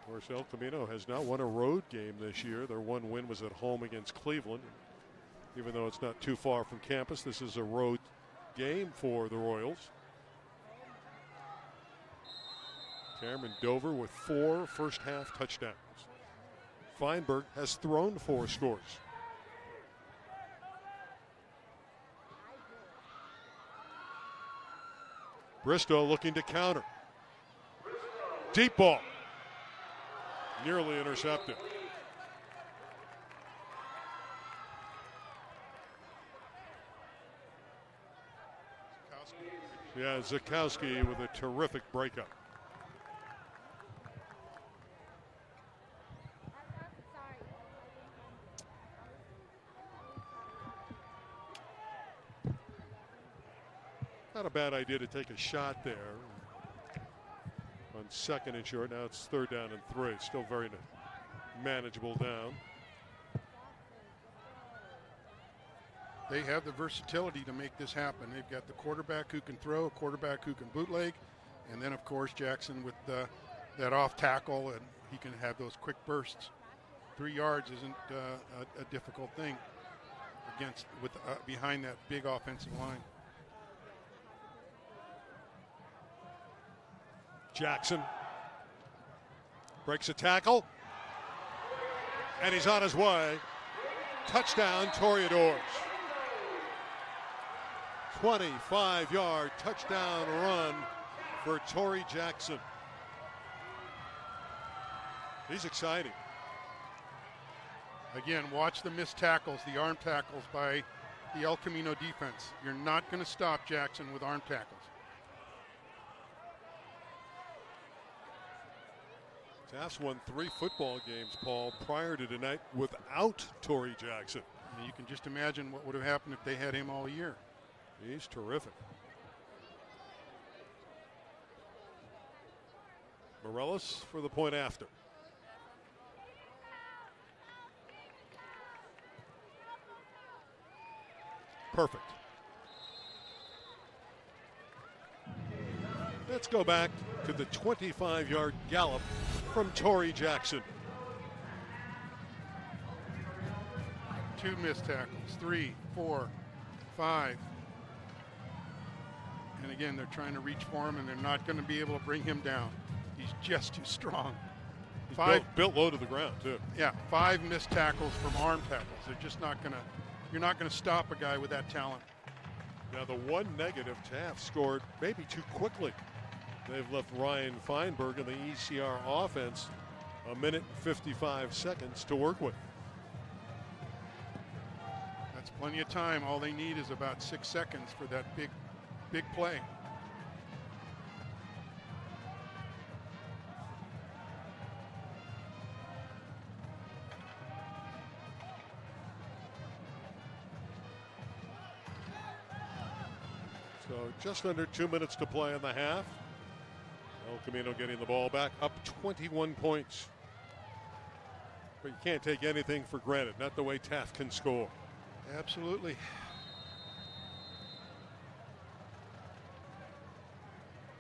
Of course, El Camino has not won a road game this year. Their one win was at home against Cleveland. Even though it's not too far from campus, this is a road game for the Royals. Cameron Dover with 4 first-half touchdowns. Feinberg has thrown 4 scores. Bristow looking to counter. Deep ball. Nearly intercepted. Yeah, Zakowski with a terrific breakup. Not a bad idea to take a shot there on 2nd and short. Now it's 3rd down and 3. It's still very manageable down. They have the versatility to make this happen. They've got the quarterback who can throw, a quarterback who can bootleg, and then, of course, Jackson with that off tackle, and he can have those quick bursts. 3 yards isn't a difficult thing behind that big offensive line. Jackson breaks a tackle, and he's on his way. Touchdown, Toreadors. 25-yard touchdown run for Torrey Jackson. He's exciting. Again, watch the missed tackles, the arm tackles by the El Camino defense. You're not going to stop Jackson with arm tackles. Taft's won 3 football games, Paul, prior to tonight without Torrey Jackson. And you can just imagine what would have happened if they had him all year. He's terrific. Morellis for the point after. Perfect. Let's go back to the 25-yard gallop from Torrey Jackson. 2 missed tackles, 3, 4, 5. And again, they're trying to reach for him, and they're not going to be able to bring him down. He's just too strong. He's built low to the ground, too. Yeah, 5 missed tackles from arm tackles. They're just not going to, you're not going to stop a guy with that talent. Now, the one negative, Taft scored maybe too quickly. They've left Ryan Feinberg and the ECR offense a minute and 55 seconds to work with. That's plenty of time. All they need is about 6 seconds for that big play. So just under 2 minutes to play in the half. El Camino getting the ball back, up 21 points. But you can't take anything for granted, not the way Taft can score. Absolutely.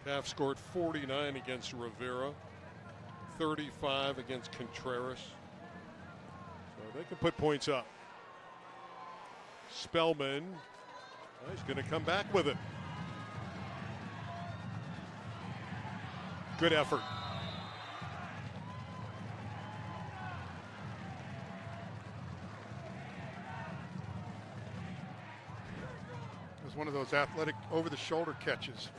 Taft scored 49 against Rivera, 35 against Contreras. So they can put points up. Spellman, he's going to come back with it. Good effort. It was one of those athletic over-the-shoulder catches.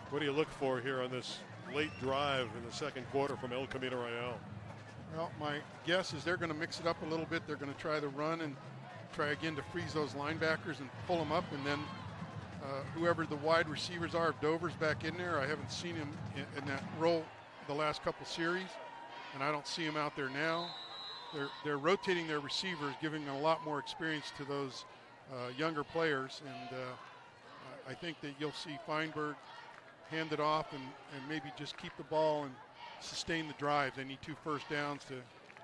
What do you look for here on this late drive in the second quarter from El Camino Royale? Well, my guess is they're going to mix it up a little bit. They're going to try the run and try again to freeze those linebackers and pull them up, and then whoever the wide receivers are, if Dover's back in there, I haven't seen him in that role the last couple series, and I don't see him out there now. They're rotating their receivers, giving a lot more experience to those younger players, and I think that you'll see Feinberg hand it off and maybe just keep the ball and sustain the drive. They need 2 first downs to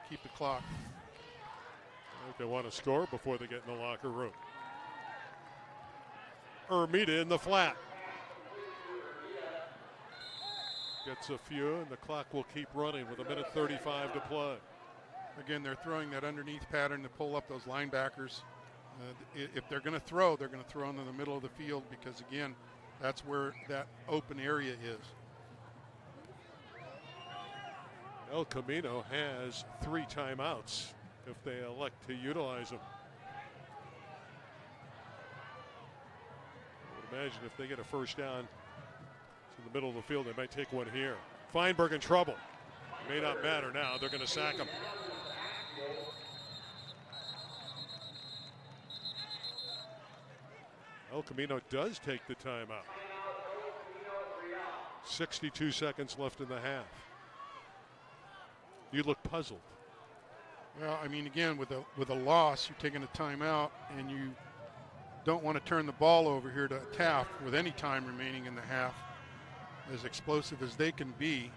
keep the clock. I think they want to score before they get in the locker room. Ermita in the flat. Gets a few, and the clock will keep running with 1:35 to play. Again, they're throwing that underneath pattern to pull up those linebackers. If they're going to throw into the middle of the field, because, again, that's where that open area is. El Camino has 3 timeouts if they elect to utilize them. I would imagine if they get a first down to the middle of the field, they might take one here. Feinberg in trouble. It may not matter now. They're going to sack him. El Camino does take the timeout. 62 seconds left in the half. You look puzzled. Well, I mean, again, with a loss, you're taking a timeout, and you don't want to turn the ball over here to Taft with any time remaining in the half, as explosive as they can be.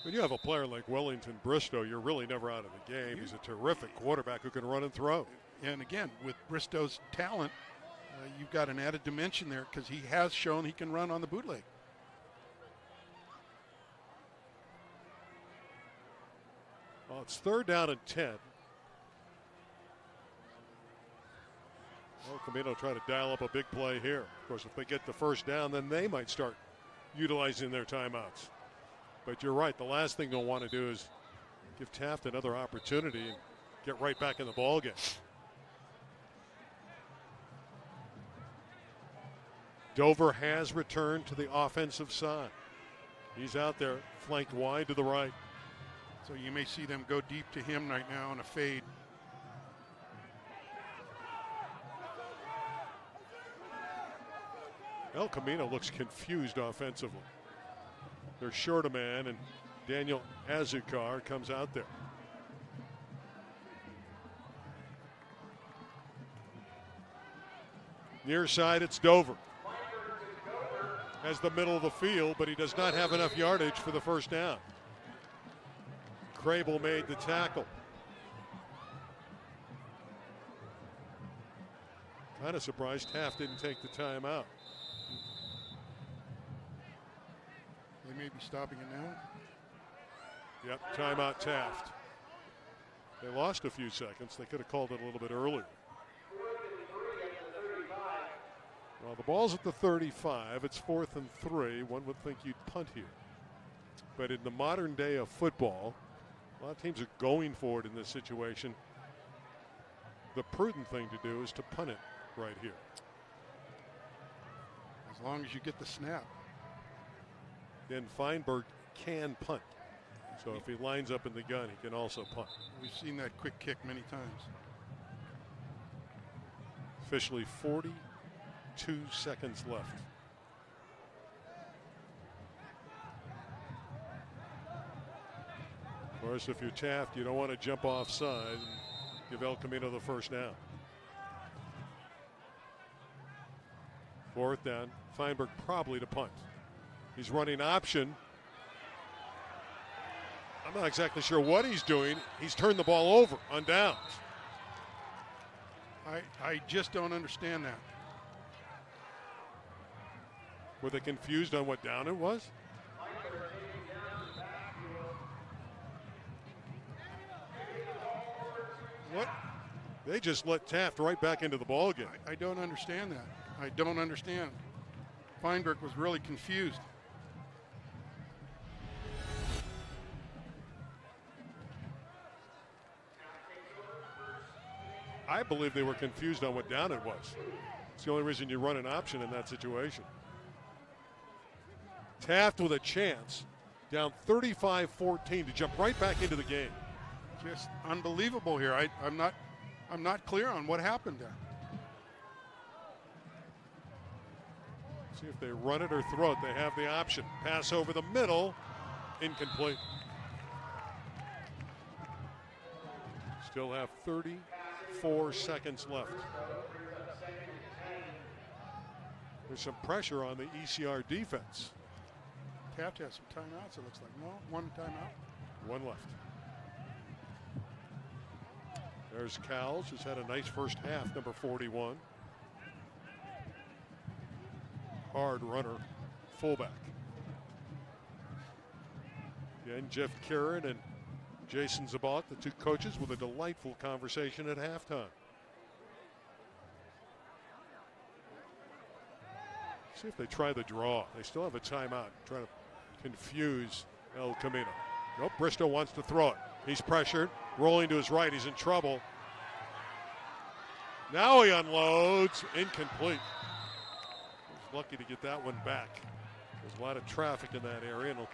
When you have a player like Wellington Bristow, you're really never out of the game. He's a terrific quarterback who can run and throw. And again, with Bristow's talent, you've got an added dimension there because he has shown he can run on the bootleg. Well, it's 3rd down and 10. El Camino try to dial up a big play here. Of course, if they get the first down, then they might start utilizing their timeouts. But you're right. The last thing they'll want to do is give Taft another opportunity and get right back in the ballgame. Dover has returned to the offensive side. He's out there flanked wide to the right. So you may see them go deep to him right now on a fade. El Camino looks confused offensively. They're short a man, and Daniel Azukar comes out there. Near side, it's Dover. Has the middle of the field, but he does not have enough yardage for the first down. Crable made the tackle. Kind of surprised Taft didn't take the timeout. They may be stopping it now. Yep, timeout Taft. They lost a few seconds. They could have called it a little bit earlier. Well, the ball's at the 35. It's 4th and 3. One would think you'd punt here. But in the modern day of football, a lot of teams are going for it in this situation. The prudent thing to do is to punt it right here. As long as you get the snap. Then Feinberg can punt. So if he lines up in the gun, he can also punt. We've seen that quick kick many times. Officially 42 seconds left. Of course, if you're Taft, you don't want to jump offside and give El Camino the first down. 4th down. Feinberg probably to punt. He's running option. I'm not exactly sure what he's doing. He's turned the ball over on downs. I just don't understand that. Were they confused on what down it was? What? They just let Taft right back into the ball game. I don't understand that. I don't understand. Feinberg was really confused. I believe they were confused on what down it was. It's the only reason you run an option in that situation. Taft with a chance, down 35-14 to jump right back into the game. Just unbelievable here. I'm not clear on what happened there. See if they run it or throw it. They have the option. Pass over the middle, incomplete. Still have 34 seconds left. There's some pressure on the ECR defense. Taft has some timeouts, it looks like. No, one timeout. One left. There's Cowles, who's had a nice first half, number 41. Hard runner, fullback. Again, Jeff Kieran and Jason Zabot, the two coaches, with a delightful conversation at halftime. See if they try the draw. They still have a timeout, trying to confuse El Camino. Nope, Bristow wants to throw it. He's pressured, rolling to his right. He's in trouble. Now he unloads, incomplete. He's lucky to get that one back. There's a lot of traffic in that area and a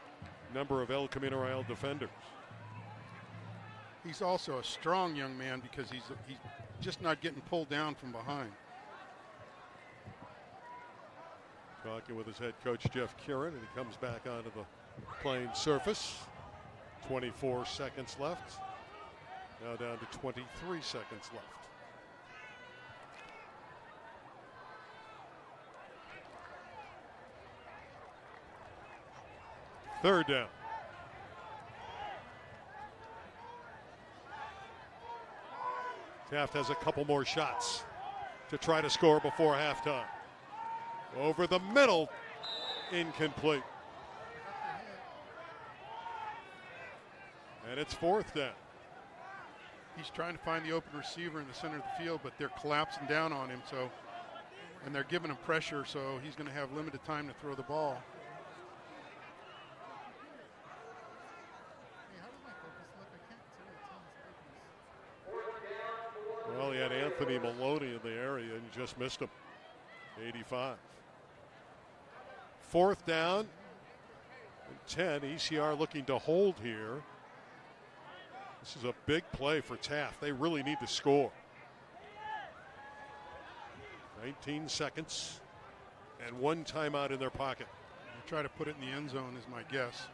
number of El Camino Real defenders. He's also a strong young man because he's just not getting pulled down from behind. Talking with his head coach, Jeff Kieran, and he comes back onto the playing surface. 24 seconds left. Now down to 23 seconds left. Third down. Taft has a couple more shots to try to score before halftime. Over the middle, incomplete. And it's 4th down. He's trying to find the open receiver in the center of the field, but they're collapsing down on him, and they're giving him pressure, so he's going to have limited time to throw the ball. Well, he had Anthony Maloney in the area and just missed him. 85. 4th down and 10. ECR looking to hold here. This is a big play for Taft. They really need to score. 19 seconds and one timeout in their pocket. try to put it in the end zone is my guess.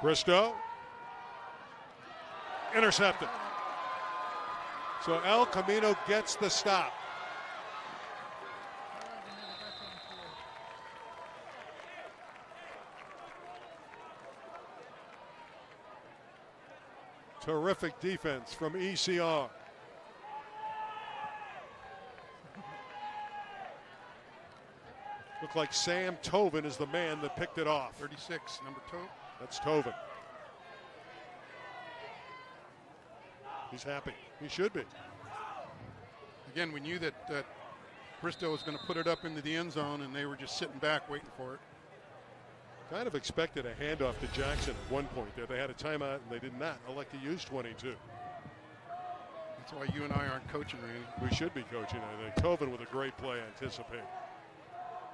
Bristow. Intercepted. So El Camino gets the stop. Terrific defense from ECR. Looked like Sam Tovin is the man that picked it off. 36, number 2. That's Tovin. He's happy. He should be. Again, we knew that Bristow was going to put it up into the end zone, and they were just sitting back waiting for it. Kind of expected a handoff to Jackson at one point there. They had a timeout, and they did not elect to use 22. That's why you and I aren't coaching, Randy. We should be coaching, I think. Tovin with a great play, anticipate.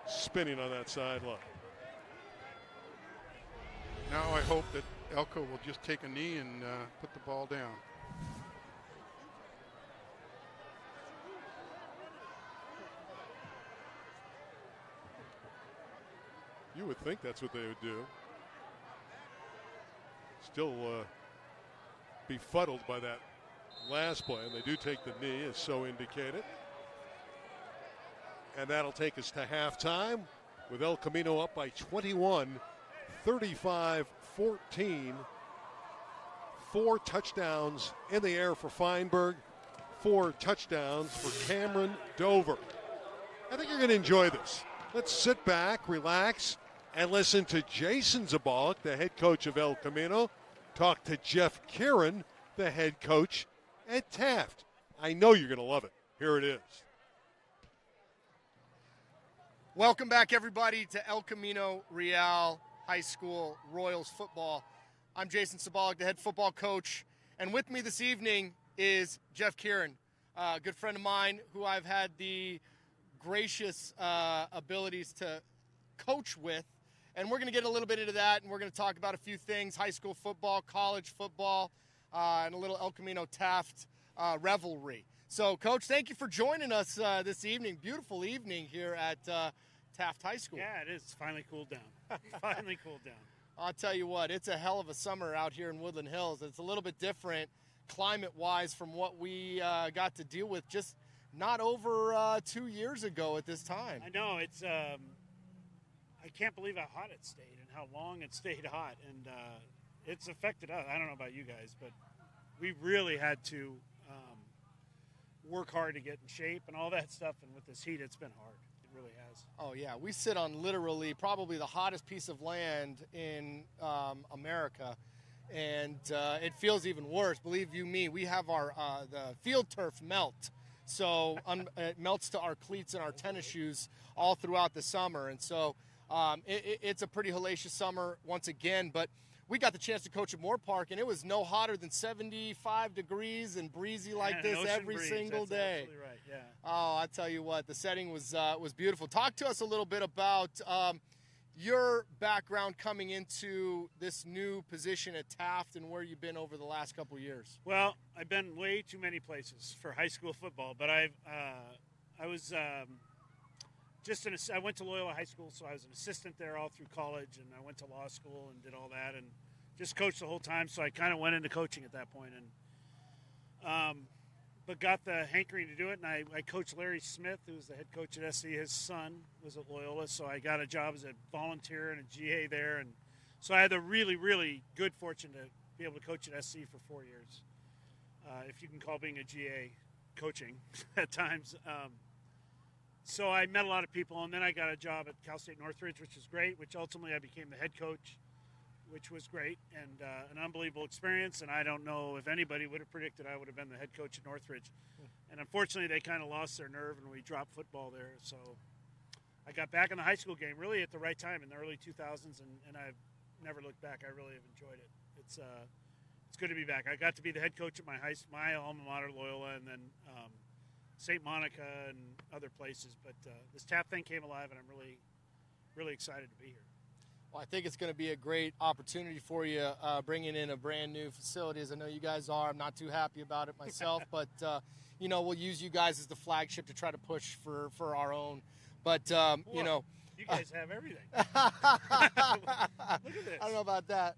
Spinning on that sideline. Now I hope that Elko will just take a knee and put the ball down. You would think that's what they would do. Still befuddled by that last play, and they do take the knee, as so indicated. And that'll take us to halftime with El Camino up by 21, 35-14. 4 touchdowns in the air for Feinberg, 4 touchdowns for Cameron Dover. I think you're going to enjoy this. Let's sit back, relax, and listen to Jason Zabalik, the head coach of El Camino, talk to Jeff Kieran, the head coach at Taft. I know you're going to love it. Here it is. Welcome back, everybody, to El Camino Real High School Royals football. I'm Jason Zabalik, the head football coach, and with me this evening is Jeff Kieran, a good friend of mine who I've had the gracious abilities to coach with. And we're going to get a little bit into that, and we're going to talk about a few things: high school football, college football, and a little El Camino Taft revelry. So, Coach, thank you for joining us this evening. Beautiful evening here at Taft High School. Yeah, it is. It's finally cooled down. Finally cooled down. I'll tell you what, it's a hell of a summer out here in Woodland Hills. It's a little bit different climate-wise from what we got to deal with just not over 2 years ago at this time. I know. It's I can't believe how hot it stayed and how long it stayed hot. And it's affected us. I don't know about you guys, but we really had to work hard to get in shape and all that stuff. And with this heat, it's been hard. It really has. Oh, yeah. We sit on literally probably the hottest piece of land in America. And it feels even worse. Believe you me, we have our the field turf melt. So it melts to our cleats and our tennis shoes all throughout the summer. And so it's a pretty hellacious summer once again. But we got the chance to coach at Moore Park, and it was no hotter than 75 degrees and breezy like this every single day. Absolutely right, yeah. Oh, I tell you what, the setting was beautiful. Talk to us a little bit about your background coming into this new position at Taft and where you've been over the last couple of years. Well, I've been way too many places for high school football, but I was I went to Loyola High School, so I was an assistant there all through college, and I went to law school and did all that, and just coached the whole time. So I kind of went into coaching at that point, and but got the hankering to do it. And I coached Larry Smith, who was the head coach at SC. His son was at Loyola, so I got a job as a volunteer and a GA there, and so I had the really, really good fortune to be able to coach at SC for 4 years, if you can call being a GA coaching at times. So I met a lot of people, and then I got a job at Cal State Northridge, which was great, which ultimately I became the head coach, which was great, and an unbelievable experience. And I don't know if anybody would have predicted I would have been the head coach at Northridge. And unfortunately, they kind of lost their nerve, and we dropped football there. So I got back in the high school game really at the right time in the early 2000s, and I've never looked back. I really have enjoyed it. It's good to be back. I got to be the head coach at my alma mater, Loyola, and then St. Monica and other places, but this Taft thing came alive, and I'm really, really excited to be here. Well, I think it's going to be a great opportunity for you bringing in a brand new facility, as I know you guys are. I'm not too happy about it myself, but, we'll use you guys as the flagship to try to push for our own. But, You guys have everything. Look at this. I don't know about that.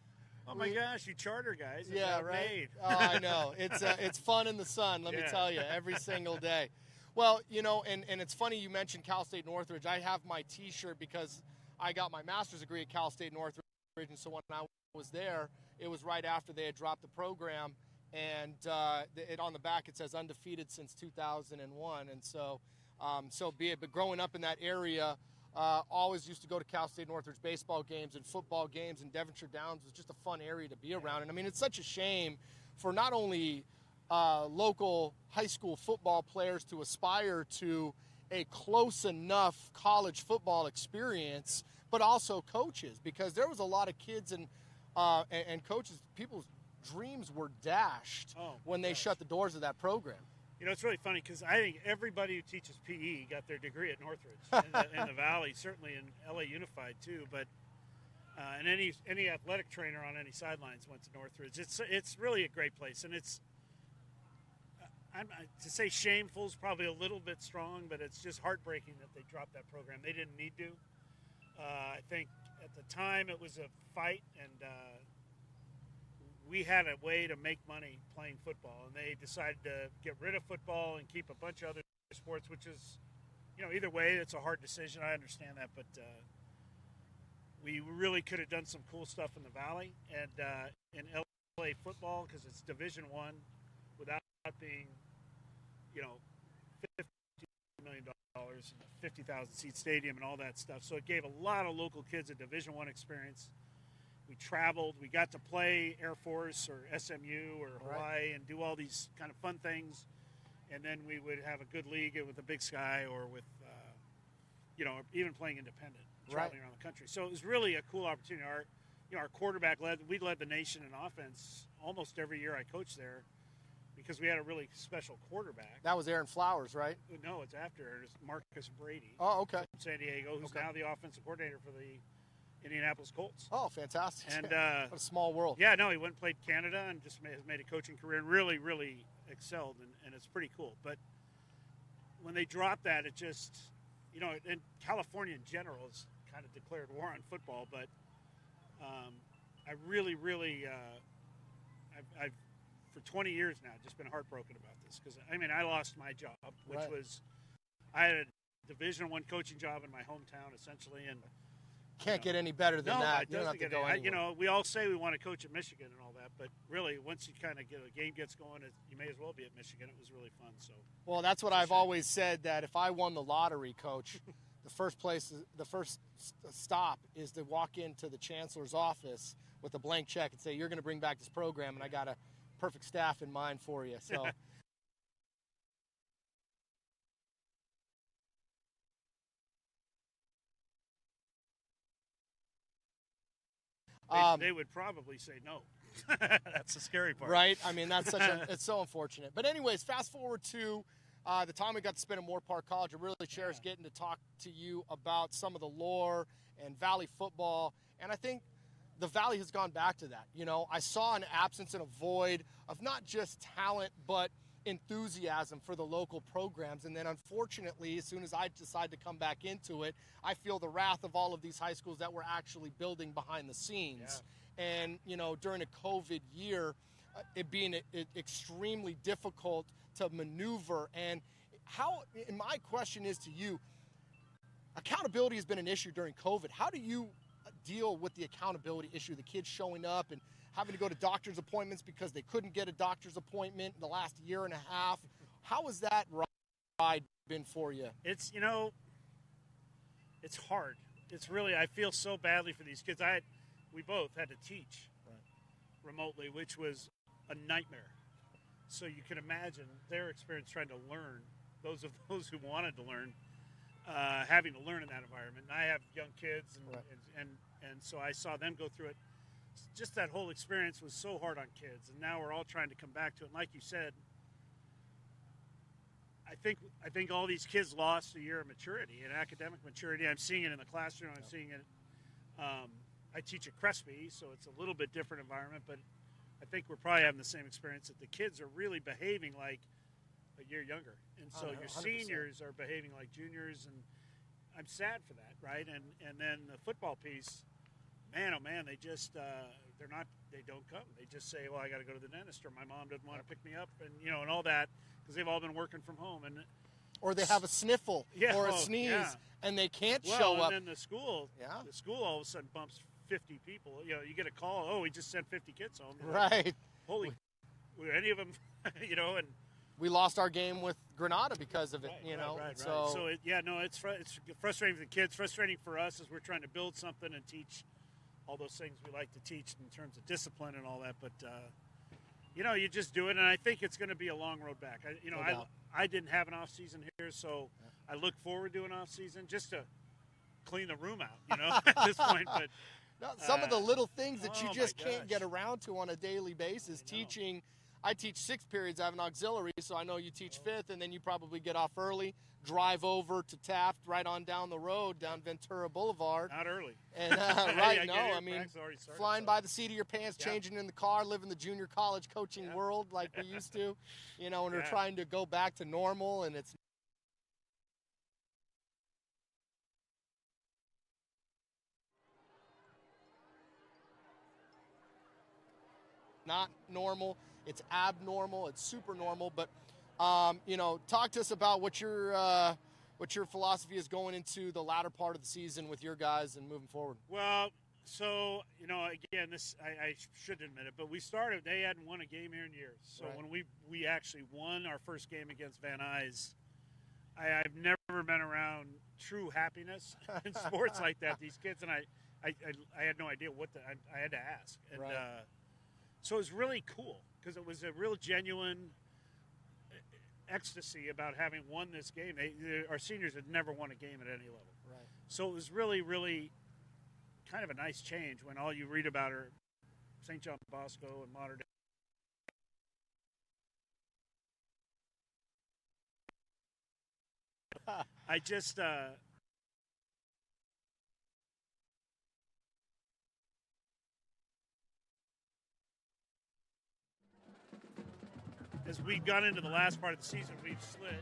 Oh, my gosh, you charter guys. Yeah, right? Made. Oh, I know. It's fun in the sun, let me tell you, every single day. Well, and it's funny you mentioned Cal State Northridge. I have my T-shirt because I got my master's degree at Cal State Northridge, and so when I was there, it was right after they had dropped the program, and on the back it says undefeated since 2001, and so be it. But growing up in that area, always used to go to Cal State Northridge baseball games and football games, and Devonshire Downs was just a fun area to be around. And I mean, it's such a shame for not only local high school football players to aspire to a close enough college football experience, but also coaches, because there was a lot of kids and coaches, people's dreams were dashed when they shut the doors of that program. It's really funny because I think everybody who teaches PE got their degree at Northridge in the Valley, certainly in LA Unified too. But and any athletic trainer on any sidelines went to Northridge. It's really a great place, and it's to say shameful is probably a little bit strong, but it's just heartbreaking that they dropped that program. They didn't need to. I think at the time it was a fight, and we had a way to make money playing football, and they decided to get rid of football and keep a bunch of other sports, which is, either way, it's a hard decision. I understand that, but we really could have done some cool stuff in the Valley and in LA football, because it's Division I without being, $50 million and a 50,000 seat stadium and all that stuff. So it gave a lot of local kids a Division I experience. We traveled. We got to play Air Force or SMU or Hawaii and do all these kind of fun things. And then we would have a good league with the Big Sky or with, even playing independent, traveling around the country. So it was really a cool opportunity. Our quarterback we led the nation in offense almost every year I coached there, because we had a really special quarterback. That was Aaron Flowers, right? No, it's after. It's Marcus Brady. Oh, okay. From San Diego, who's now the offensive coordinator for the Indianapolis Colts. Oh, fantastic. And what a small world. Yeah, no, he went and played Canada and just has made a coaching career and really, really excelled, and it's pretty cool. But when they dropped that, it just, and California in general has kind of declared war on football, but I really, really, I've for 20 years now just been heartbroken about this, because, I lost my job, which was, I had a Division I coaching job in my hometown, essentially, and can't get any better than that. You don't have to go anywhere. We all say we want to coach at Michigan and all that, but really, once you kind of get a game gets going, you may as well be at Michigan. It was really fun. So, well, that's what I've always said, that if I won the lottery, Coach, the first stop is to walk into the chancellor's office with a blank check and say, "You're going to bring back this program, and I got a perfect staff in mind for you." So. They would probably say no. That's the scary part. Right? That's it's so unfortunate. But anyways, fast forward to the time we got to spend at Moore Park College. I really cherish getting to talk to you about some of the lore and Valley football. And I think the Valley has gone back to that. I saw an absence and a void of not just talent, but enthusiasm for the local programs. And then unfortunately, as soon as I decided to come back into it, I feel the wrath of all of these high schools that were actually building behind the scenes. Yeah. And during a COVID year, it being extremely difficult to maneuver. And my question is to you, accountability has been an issue during COVID. How do you deal with the accountability issue, the kids showing up and having to go to doctor's appointments because they couldn't get a doctor's appointment in the last year and a half? How has that ride been for you? It's, it's hard. It's really, I feel so badly for these kids. We both had to teach remotely, which was a nightmare. So you can imagine their experience trying to learn, those who wanted to learn, having to learn in that environment. And I have young kids, and so I saw them go through it. Just that whole experience was so hard on kids, and now we're all trying to come back to it. And like you said, I think all these kids lost a year of maturity and academic maturity. I'm seeing it in the classroom. I'm seeing it I teach at Crespi, so it's a little bit different environment, but I think we're probably having the same experience that the kids are really behaving like a year younger. And so your 100%. Seniors are behaving like juniors, and I'm sad for that, right? And then the football piece, man, oh man, they just they don't come. They just say, well, I got to go to the dentist, or my mom doesn't want to pick me up, and and all that, because they've all been working from home. And or they have a sniffle or a sneeze, and they can't show up. And then the school all of a sudden bumps 50 people. You get a call, oh, we just sent 50 kids home. Right. Like, holy, were any of them, and we lost our game with Granada because of it, Right. So it's frustrating for the kids, frustrating for us as we're trying to build something and teach all those things we like to teach in terms of discipline and all that. But, you just do it, and I think it's going to be a long road back. I didn't have an off season here, so I look forward to an off season just to clean the room out, at this point. But some of the little things that you just my can't get around to on a daily basis. Teaching, I teach 6 periods. I have an auxiliary, so I know you teach 5th, and then you probably get off early, drive over to Taft, right on down the road, down Ventura Boulevard. Not early. And flying by the seat of your pants, changing in the car, living the junior college coaching world like we used to, and we're trying to go back to normal, and it's not normal. It's abnormal. It's super normal. But, talk to us about what your philosophy is going into the latter part of the season with your guys and moving forward. Well, so, again, this I should admit it, but they hadn't won a game here in years. So when we actually won our first game against Van Nuys, I've never been around true happiness in sports like that. These kids, and I had no idea I had to ask. And so it was really cool because it was a real genuine ecstasy about having won this game. Our seniors had never won a game at any level. Right. So it was really, really kind of a nice change when all you read about are St. John Bosco and modern day. I just as we got into the last part of the season, we've slid.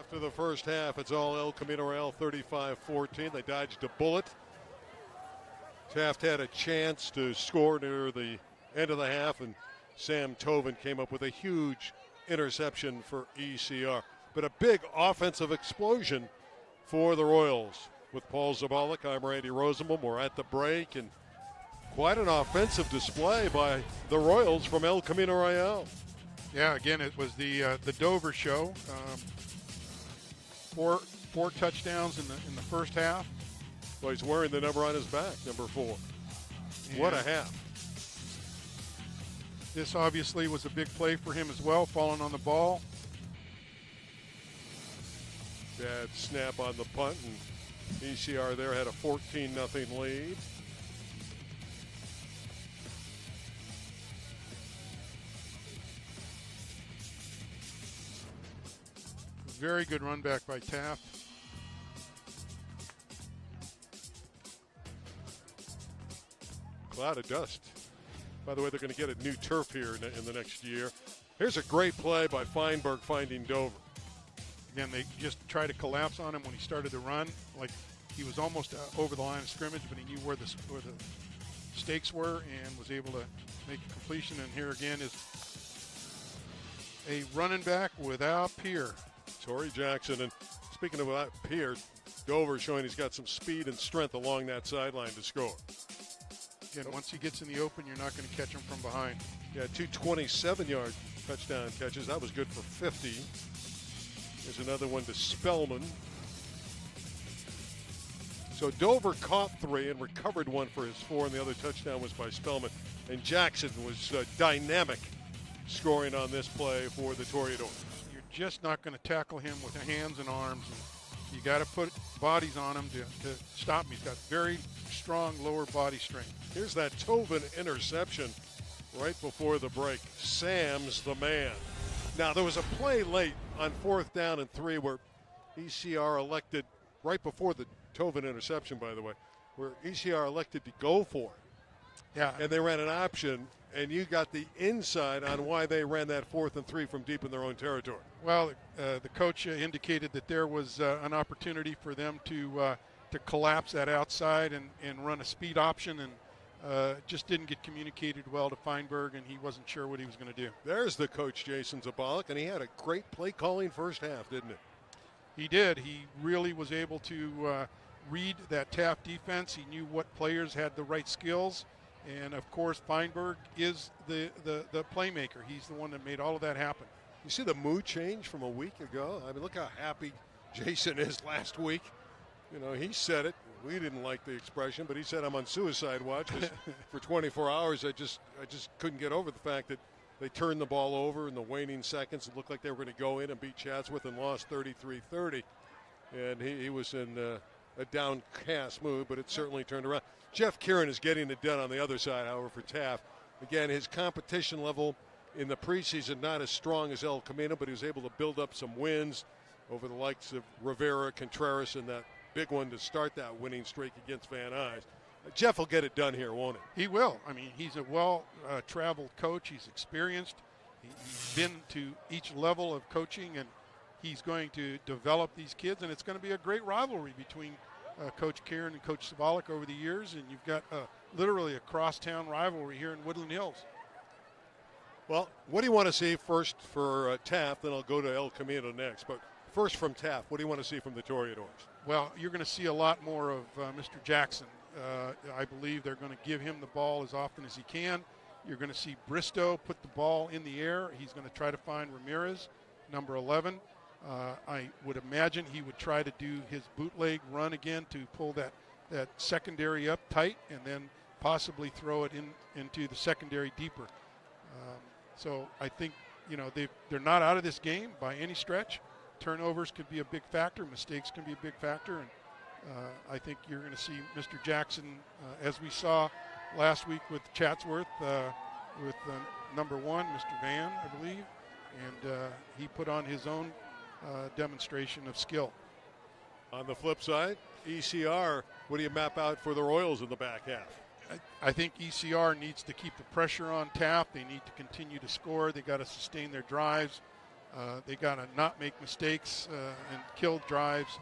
After the first half, it's all El Camino Real 35-14. They dodged a bullet. Taft had a chance to score near the end of the half, and Sam Tovin came up with a huge interception for ECR. But a big offensive explosion for the Royals. With Paul Zabalik, I'm Randy Rosenbaum. We're at the break, and quite an offensive display by the Royals from El Camino Real. Yeah, again, it was the Dover show. Four touchdowns in the first half. Well, he's wearing the number on his back, number 4. And what a half. This obviously was a big play for him as well, falling on the ball. Bad snap on the punt, and ECR there had a 14-0 lead. Very good run back by Taft. Cloud of dust. By the way, they're going to get a new turf here in the next year. Here's a great play by Feinberg finding Dover. Again, they just tried to collapse on him when he started to run. Like he was almost over the line of scrimmage, but he knew where the stakes were and was able to make a completion. And here again is a running back without peer. Torrey Jackson. And speaking of without peer, Dover showing he's got some speed and strength along that sideline to score. Again, once he gets in the open, you're not going to catch him from behind. Yeah, 2 27-yard touchdown catches. That was good for 50. There's another one to Spellman. So Dover caught 3 and recovered 1 for his 4, and the other touchdown was by Spellman. And Jackson was dynamic scoring on this play for the Toreadors. You're just not going to tackle him with hands and arms. You got to put bodies on him to stop him. He's got very strong lower body strength. Here's that Tovin interception right before the break. Sam's the man. Now, there was a play late on 4th down and 3 where ECR elected, right before the Tovin interception, by the way, where ECR elected to go for it. Yeah. And they ran an option, and you got the inside on why they ran that 4th and 3 from deep in their own territory. Well, the coach indicated that there was an opportunity for them to collapse that outside and run a speed option, and just didn't get communicated well to Feinberg, and he wasn't sure what he was going to do. There's the coach, Jason Zabalik, and he had a great play-calling first half, didn't he? He did. He really was able to read that Taft defense. He knew what players had the right skills, and, of course, Feinberg is the playmaker. He's the one that made all of that happen. You see the mood change from a week ago? I mean, look how happy Jason is last week. You know, he said it. We didn't like the expression, but he said, I'm on suicide watch. For 24 hours, I just couldn't get over the fact that they turned the ball over in the waning seconds. It looked like they were going to go in and beat Chatsworth and lost 33-30. And he was in a downcast mood, but it certainly turned around. Jeff Kieran is getting it done on the other side, however, for Taft. Again, his competition level in the preseason not as strong as El Camino, but he was able to build up some wins over the likes of Rivera, Contreras, and that big one to start that winning streak against Van Nuys. Jeff will get it done here, won't he? He will. I mean, he's a well-traveled coach. He's experienced. He's been to each level of coaching, and he's going to develop these kids, and it's going to be a great rivalry between Coach Kieran and Coach Zabalik over the years, and you've got literally a crosstown rivalry here in Woodland Hills. Well, what do you want to see first for Taft? Then I'll go to El Camino next. But first from Taft, what do you want to see from the Toreadors? Well, you're going to see a lot more of Mr. Jackson. I believe they're going to give him the ball as often as he can. You're going to see Bristow put the ball in the air. He's going to try to find Ramirez, number 11. I would imagine he would try to do his bootleg run again to pull that secondary up tight and then possibly throw it into the secondary deeper. So I think, they're not out of this game by any stretch. Turnovers could be a big factor. Mistakes can be a big factor. And I think you're going to see Mr. Jackson, as we saw last week with Chatsworth, with number 1, Mr. Van, I believe. And he put on his own demonstration of skill. On the flip side, ECR, what do you map out for the Royals in the back half? I think ECR needs to keep the pressure on Taft. They need to continue to score. They got to sustain their drives. They got to not make mistakes and kill drives.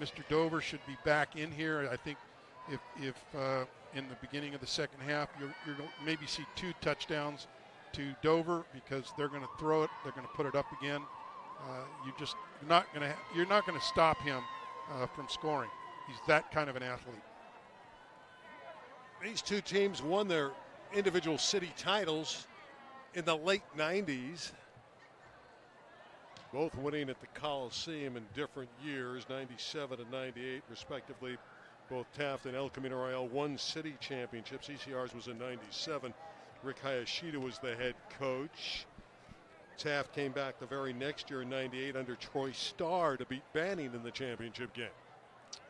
Mr. Dover should be back in here. I think if in the beginning of the second half, you're going to maybe see 2 touchdowns to Dover because they're going to throw it. They're going to put it up again. You're not going to stop him from scoring. He's that kind of an athlete. These 2 teams won their individual city titles in the late 90s. Both winning at the Coliseum in different years, 97 and 98 respectively. Both Taft and El Camino Royale won city championships. ECR's was in 97. Rick Hayashida was the head coach. Taft came back the very next year in 98 under Troy Starr to beat Banning in the championship game.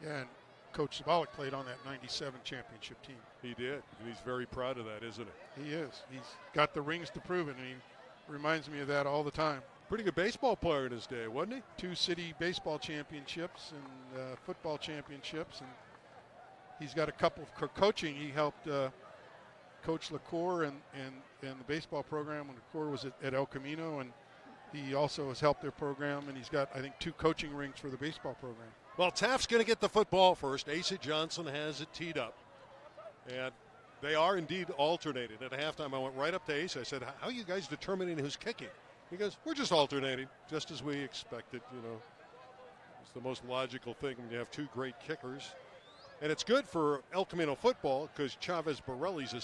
Yeah, and Coach Zabalik played on that 97 championship team. He did, and he's very proud of that, isn't he? He is. He's got the rings to prove it, and he reminds me of that all the time. Pretty good baseball player in his day, wasn't he? 2 city baseball championships and football championships, and he's got a couple of coaching. He helped Coach LaCour and the baseball program when LaCour was at El Camino, and he also has helped their program, and he's got, I think, 2 coaching rings for the baseball program. Well, Taft's going to get the football first. Asa Johnson has it teed up. And they are indeed alternating. At halftime, I went right up to Asa. I said, how are you guys determining who's kicking? He goes, we're just alternating, just as we expected, you know. It's the most logical thing when you have 2 great kickers. And it's good for El Camino football because Chavez Borelli's a